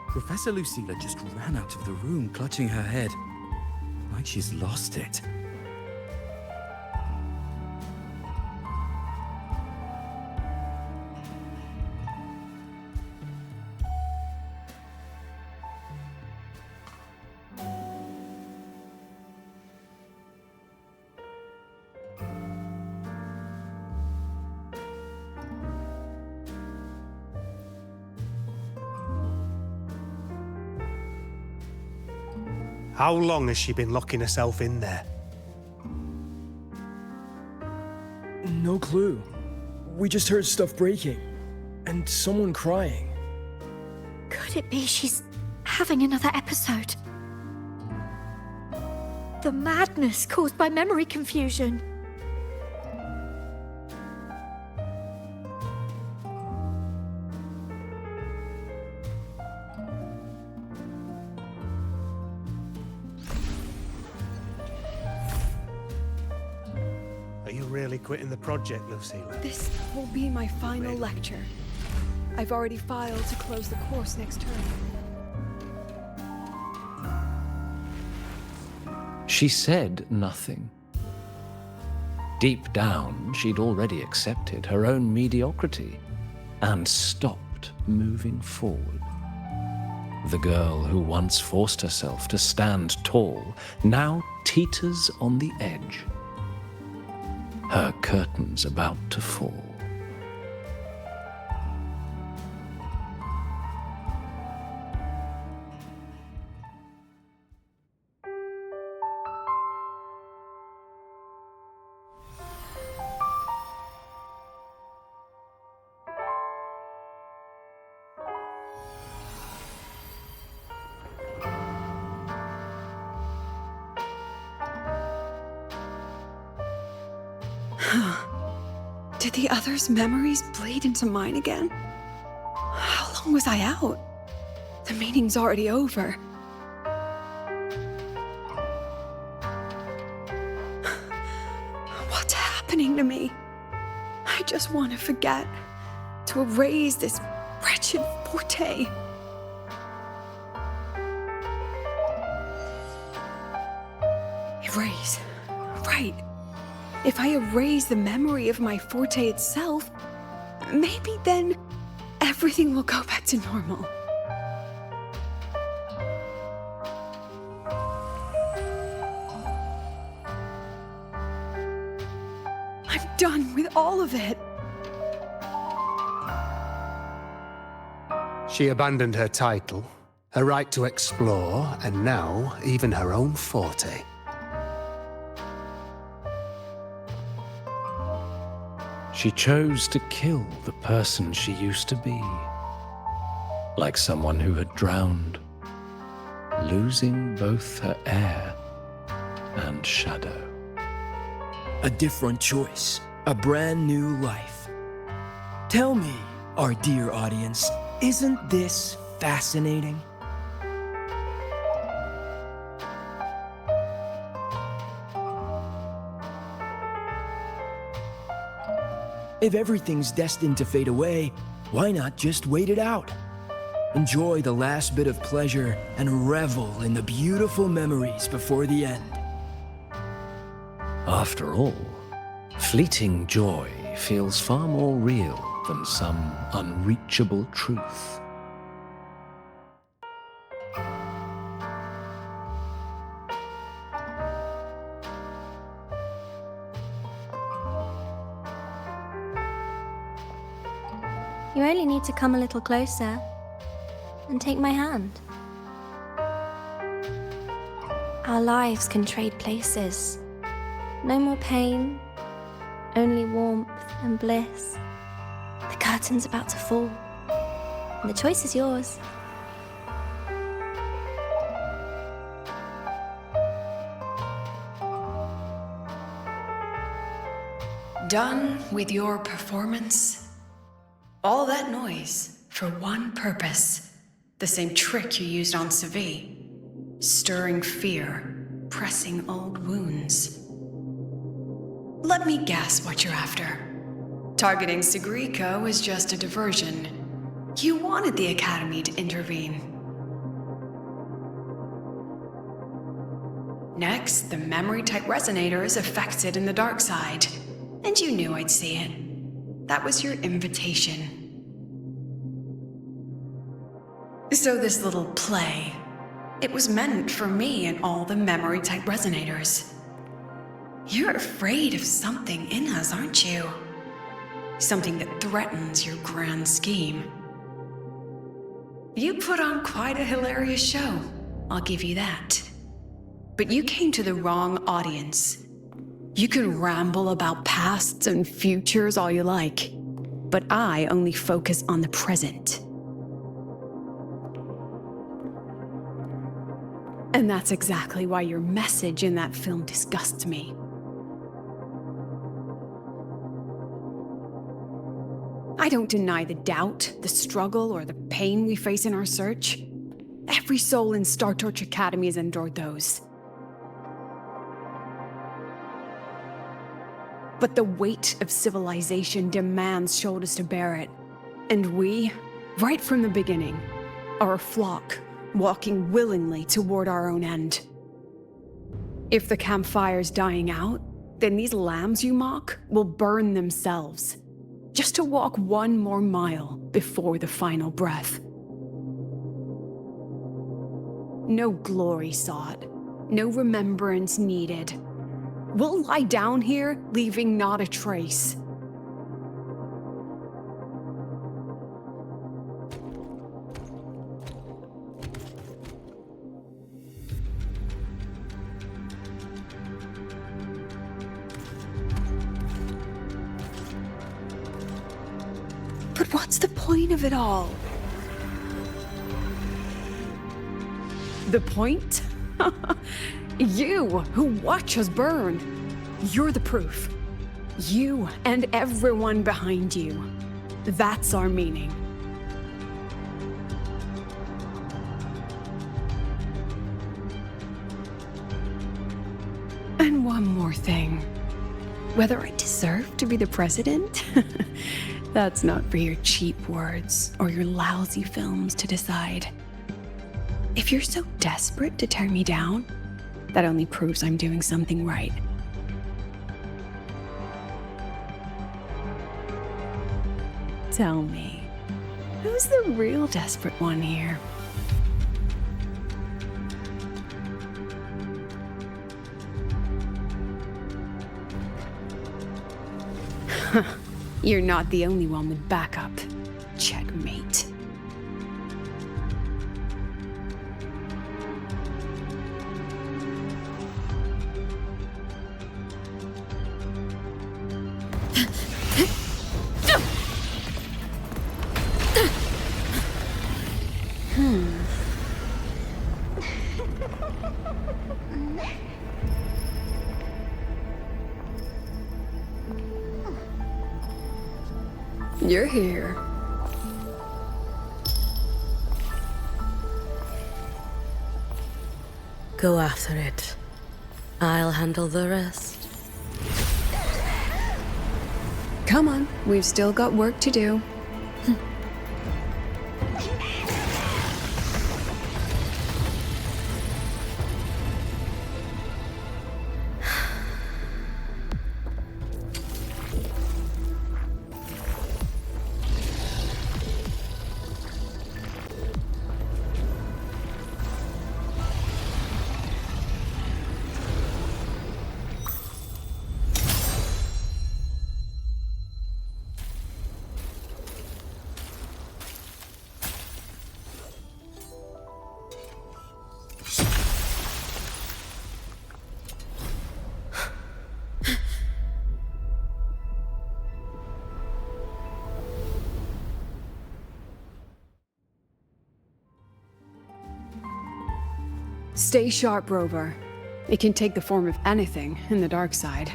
Professor Lucilla just ran out of the room, clutching her head. Like she's lost it. How long has she been locking herself in there? No clue. We just heard stuff breaking. And someone crying. Could it be she's having another episode? The madness caused by memory confusion. really quitting the project, Lucilla? This will be my final lecture. I've already filed to close the course next term. She said nothing. Deep down, she'd already accepted her own mediocrity and stopped moving forward. The girl who once forced herself to stand tall now teeters on the edge. Her curtain's about to fall. Did the others' memories bleed into mine again? How long was I out? The meeting's already over. What's happening to me? I just want to forget, to erase this wretched forte. Erase. Right. If I erase the memory of my forte itself, maybe then everything will go back to normal. I'm done with all of it. She abandoned her title, her right to explore, and now even her own forte. She chose to kill the person she used to be, like someone who had drowned, losing both her air and shadow. A different choice, a brand new life. Tell me, our dear audience, isn't this fascinating? If everything's destined to fade away, why not just wait it out? Enjoy the last bit of pleasure and revel in the beautiful memories before the end. After all, fleeting joy feels far more real than some unreachable truth. You only need to come a little closer and take my hand. Our lives can trade places. No more pain, only warmth and bliss. The curtain's about to fall, and the choice is yours. Done with your performance? All that noise for one purpose. The same trick you used on Savi. Stirring fear, pressing old wounds. Let me guess what you're after. Targeting Sigriko was just a diversion. You wanted the Academy to intervene. Next, the memory-type resonator is affected in the dark side. And you knew I'd see it. That was your invitation. So this little play, it was meant for me and all the memory-type resonators. You're afraid of something in us, aren't you? Something that threatens your grand scheme. You put on quite a hilarious show, I'll give you that. But you came to the wrong audience. You can ramble about pasts and futures all you like, but I only focus on the present. And that's exactly why your message in that film disgusts me. I don't deny the doubt, the struggle, or the pain we face in our search. Every soul in Star Torch Academy has endured those. But the weight of civilization demands shoulders to bear it. And we, right from the beginning, are a flock, walking willingly toward our own end. If the campfire's dying out, then these lambs you mock will burn themselves, just to walk one more mile before the final breath. No glory sought, no remembrance needed. We'll lie down here, leaving not a trace. But what's the point of it all? The point? You, who watch us burn. You're the proof. You and everyone behind you. That's our meaning. And one more thing. Whether I deserve to be the president? That's not for your cheap words or your lousy films to decide. If you're so desperate to tear me down, that only proves I'm doing something right. Tell me, who's the real desperate one here? You're not the only one with backup. Checkmate. You're here. Go after it. I'll handle the rest. Come on, we've still got work to do. Stay sharp, Rover. It can take the form of anything in the dark side.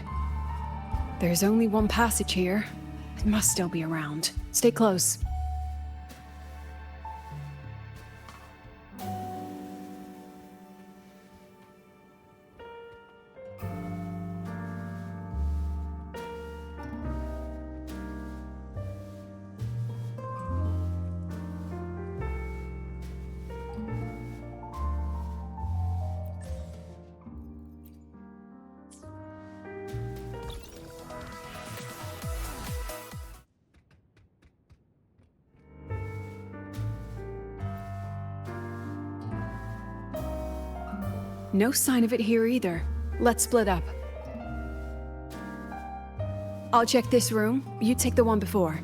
There's only one passage here. It must still be around. Stay close. No sign of it here either. Let's split up. I'll check this room. You take the one before.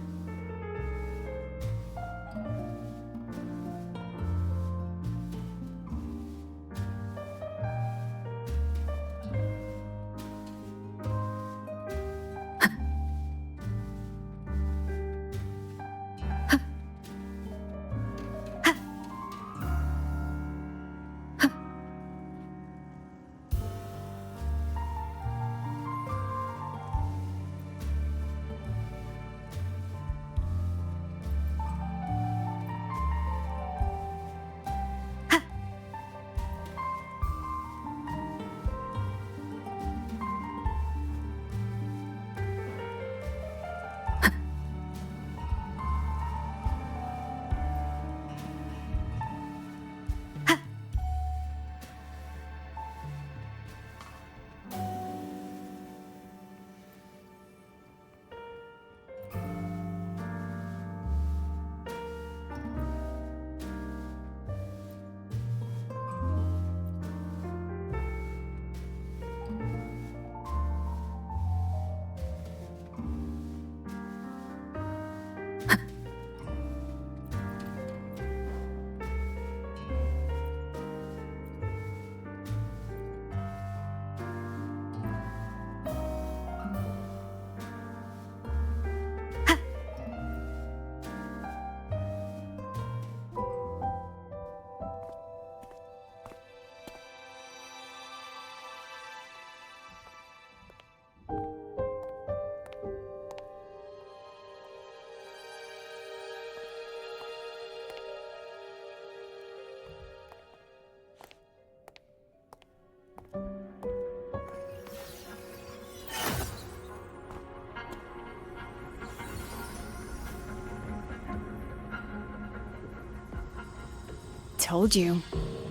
told you.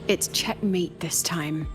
It's checkmate this time.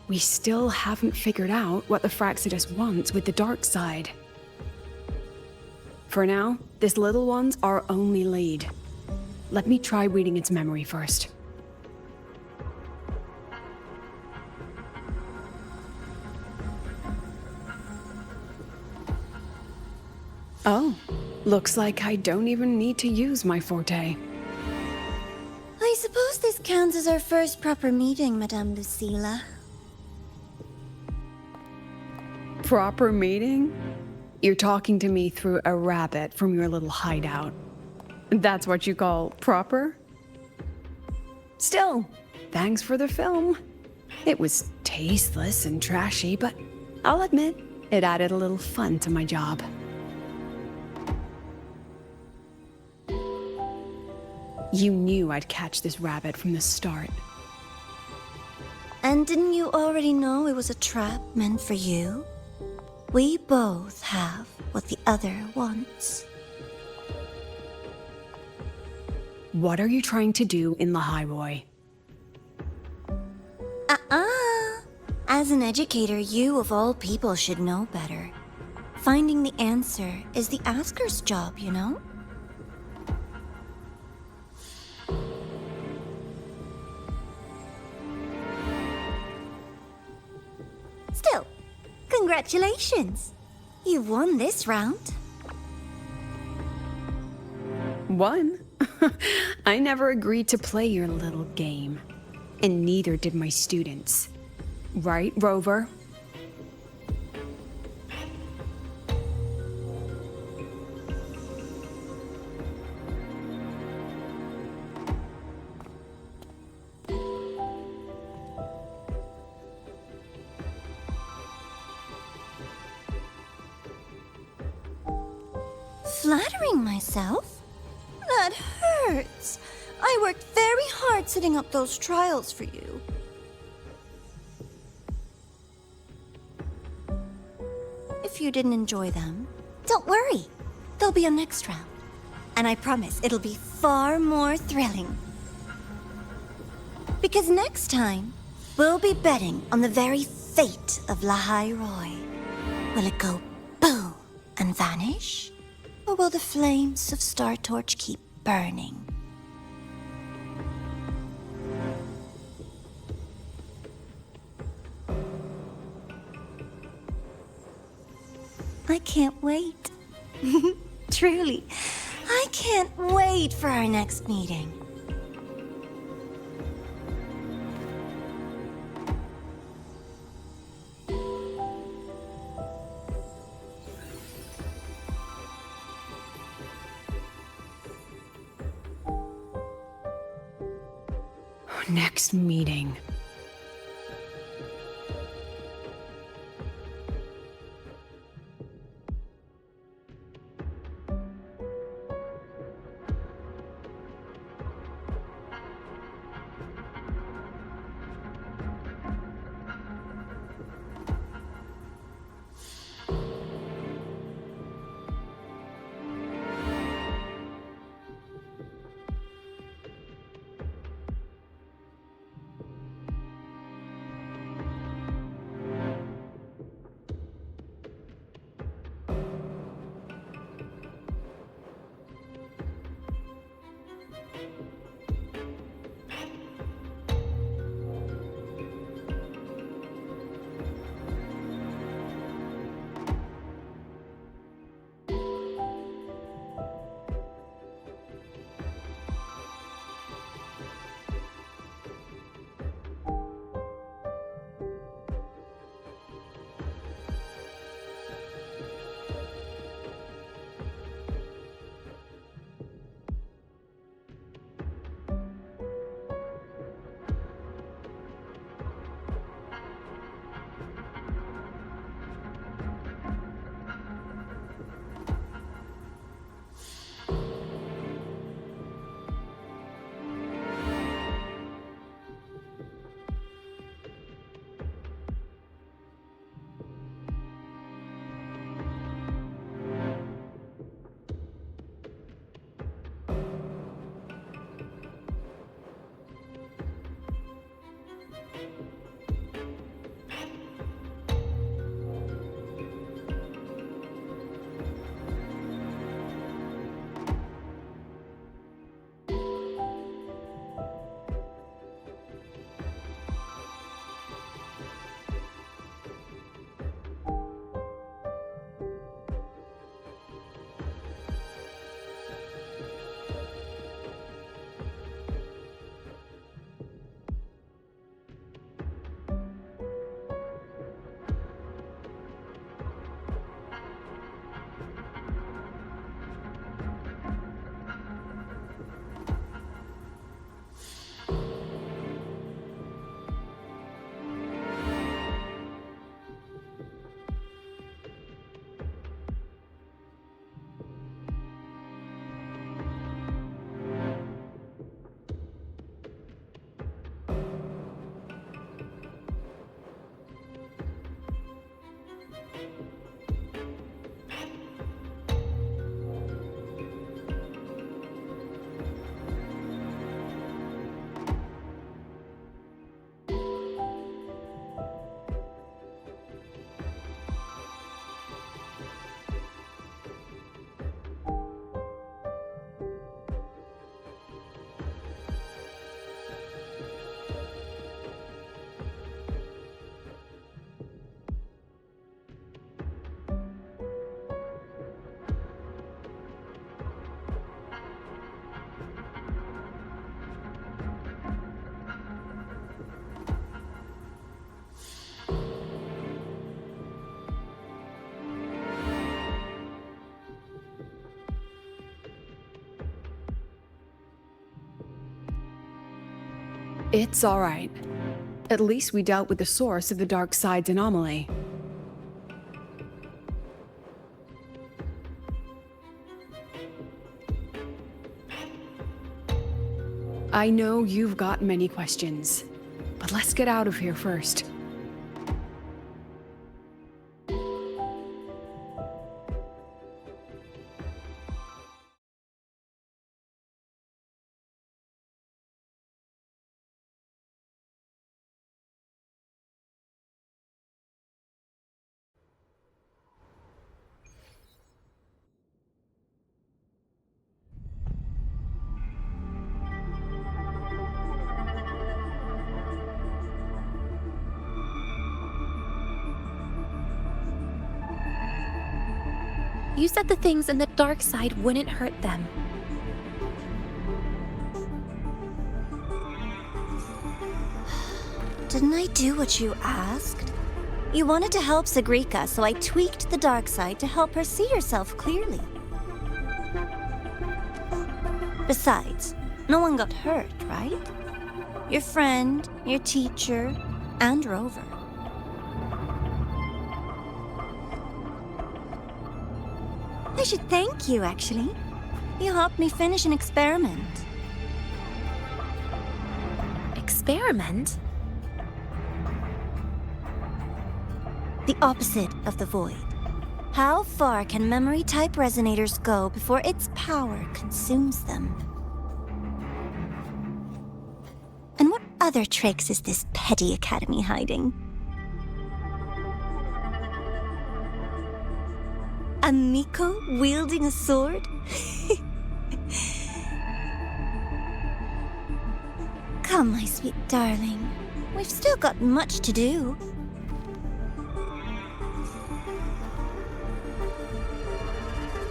We still haven't figured out what the Fraxidus wants with the dark side. For now, this little one's our only lead. Let me try reading its memory first. Oh, looks like I don't even need to use my forte. I suppose this counts as our first proper meeting, Madame Lucilla. Proper meeting? You're talking to me through a rabbit from your little hideout. That's what you call proper? Still, thanks for the film. It was tasteless and trashy, but I'll admit, it added a little fun to my job. You knew I'd catch this rabbit from the start. And didn't you already know it was a trap meant for you? We both have what the other wants. What are you trying to do in Lahai? As an educator, you of all people should know better. Finding the answer is the asker's job, you know? Still, congratulations! You've won this round. Won? I never agreed to play your little game. And neither did my students. Right, Rover? Flattering myself? That hurts. I worked very hard setting up those trials for you. If you didn't enjoy them, don't worry. There'll be a next round. And I promise it'll be far more thrilling. Because next time, we'll be betting on the very fate of Lahai Roy. Will it go boom and vanish? Or will the flames of Star Torch keep burning? I can't wait. Truly, I can't wait for our next meeting. Next meeting. It's alright. At least we dealt with the source of the dark side's anomaly. I know you've got many questions, but let's get out of here first. You said the things in the dark side wouldn't hurt them. Didn't I do what you asked? You wanted to help Sagrika, so I tweaked the dark side to help her see herself clearly. Besides, no one got hurt, right? Your friend, your teacher, and Rover. I should thank you, actually. You helped me finish an experiment. Experiment? The opposite of the void. How far can memory-type resonators go before its power consumes them? And what other tricks is this petty academy hiding? A Miko wielding a sword? Come, my sweet darling. We've still got much to do.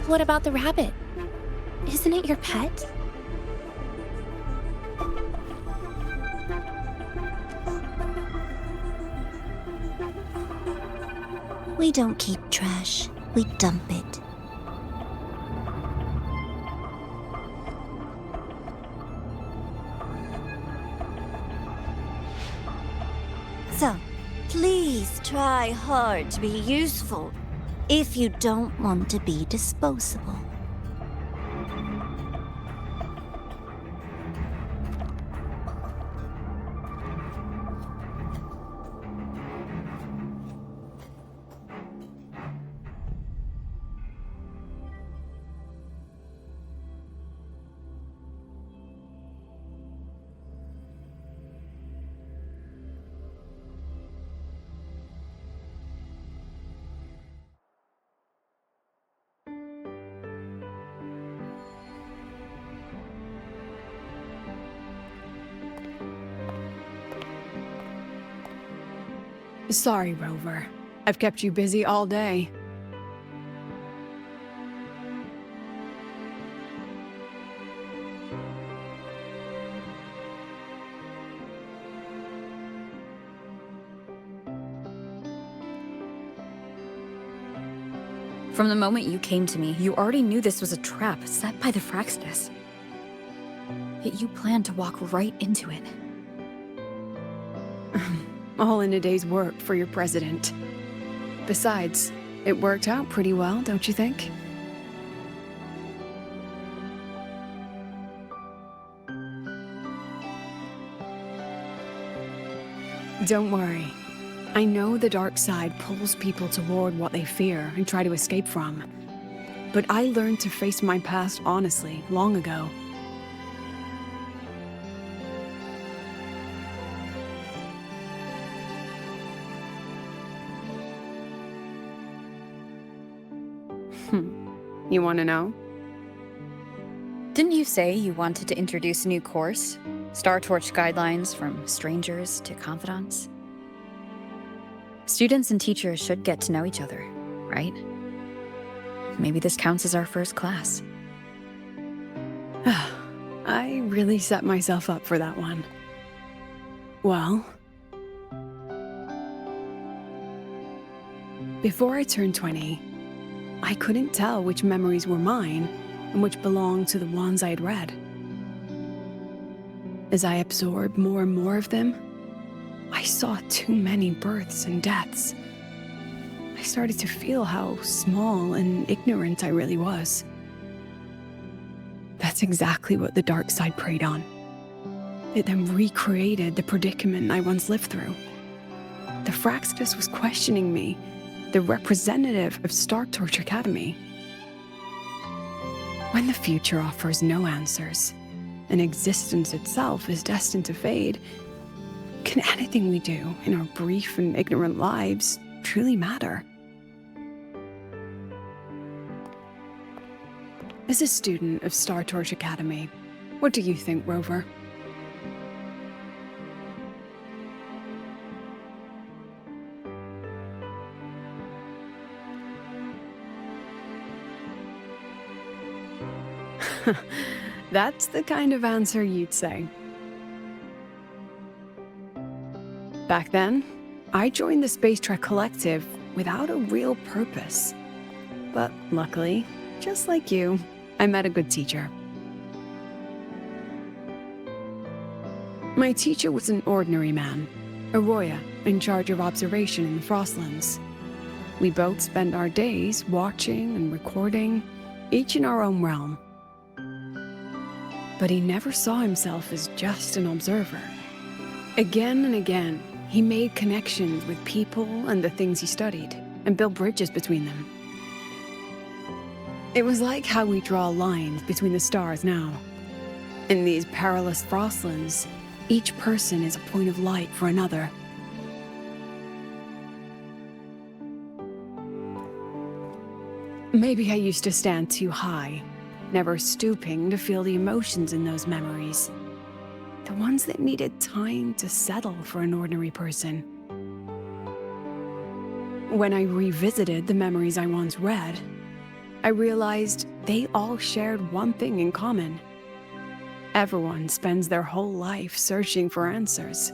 What about the rabbit? Isn't it your pet? We don't keep trash. We dump it. So, please try hard to be useful if you don't want to be disposable. Sorry, Rover. I've kept you busy all day. From the moment you came to me, you already knew this was a trap set by the Fraxinus. Yet you planned to walk right into it. All in a day's work for your president. Besides, it worked out pretty well, don't you think? Don't worry. I know the dark side pulls people toward what they fear and try to escape from. But I learned to face my past honestly long ago. You want to know? Didn't you say you wanted to introduce a new course? Star Torch guidelines from strangers to confidants? Students and teachers should get to know each other, right? Maybe this counts as our first class. I really set myself up for that one. Well, before I turned 20, I couldn't tell which memories were mine and which belonged to the ones I had read. As I absorbed more and more of them, I saw too many births and deaths. I started to feel how small and ignorant I really was. That's exactly what the dark side preyed on. It then recreated the predicament I once lived through. The Fraxidus was questioning me, the representative of Star Torch Academy. When the future offers no answers, and existence itself is destined to fade, can anything we do in our brief and ignorant lives truly matter? As a student of Star Torch Academy, what do you think, Rover? That's the kind of answer you'd say. Back then, I joined the Space Trek Collective without a real purpose. But luckily, just like you, I met a good teacher. My teacher was an ordinary man, Arroya, in charge of observation in the Frostlands. We both spent our days watching and recording, each in our own realm. But he never saw himself as just an observer. Again and again, he made connections with people and the things he studied, and built bridges between them. It was like how we draw lines between the stars now. In these perilous Frostlands, each person is a point of light for another. Maybe I used to stand too high, never stooping to feel the emotions in those memories. The ones that needed time to settle for an ordinary person. When I revisited the memories I once read, I realized they all shared one thing in common. Everyone spends their whole life searching for answers.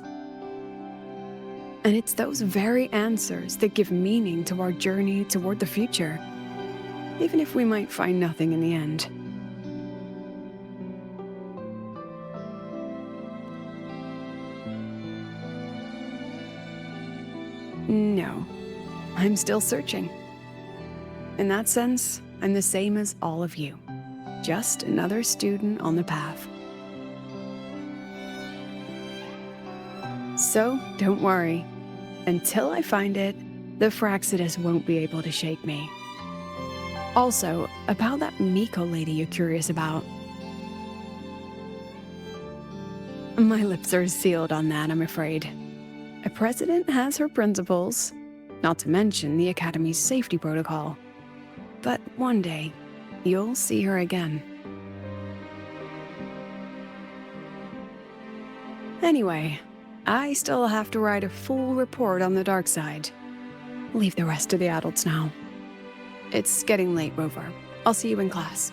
And it's those very answers that give meaning to our journey toward the future, even if we might find nothing in the end. No, I'm still searching. In that sense, I'm the same as all of you. Just another student on the path. So, don't worry. Until I find it, the Fraxidus won't be able to shake me. Also, about that Miko lady you're curious about. My lips are sealed on that, I'm afraid. A president has her principles, not to mention the Academy's safety protocol. But one day, you'll see her again. Anyway, I still have to write a full report on the dark side. Leave the rest to the adults now. It's getting late, Rover. I'll see you in class.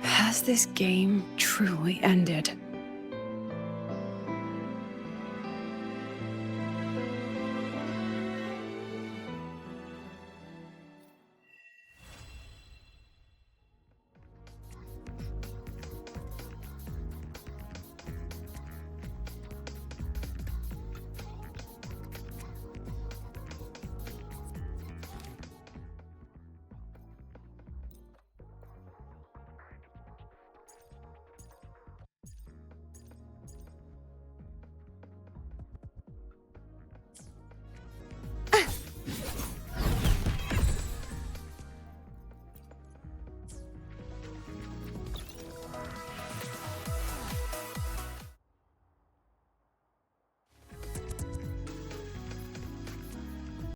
Has this game truly ended?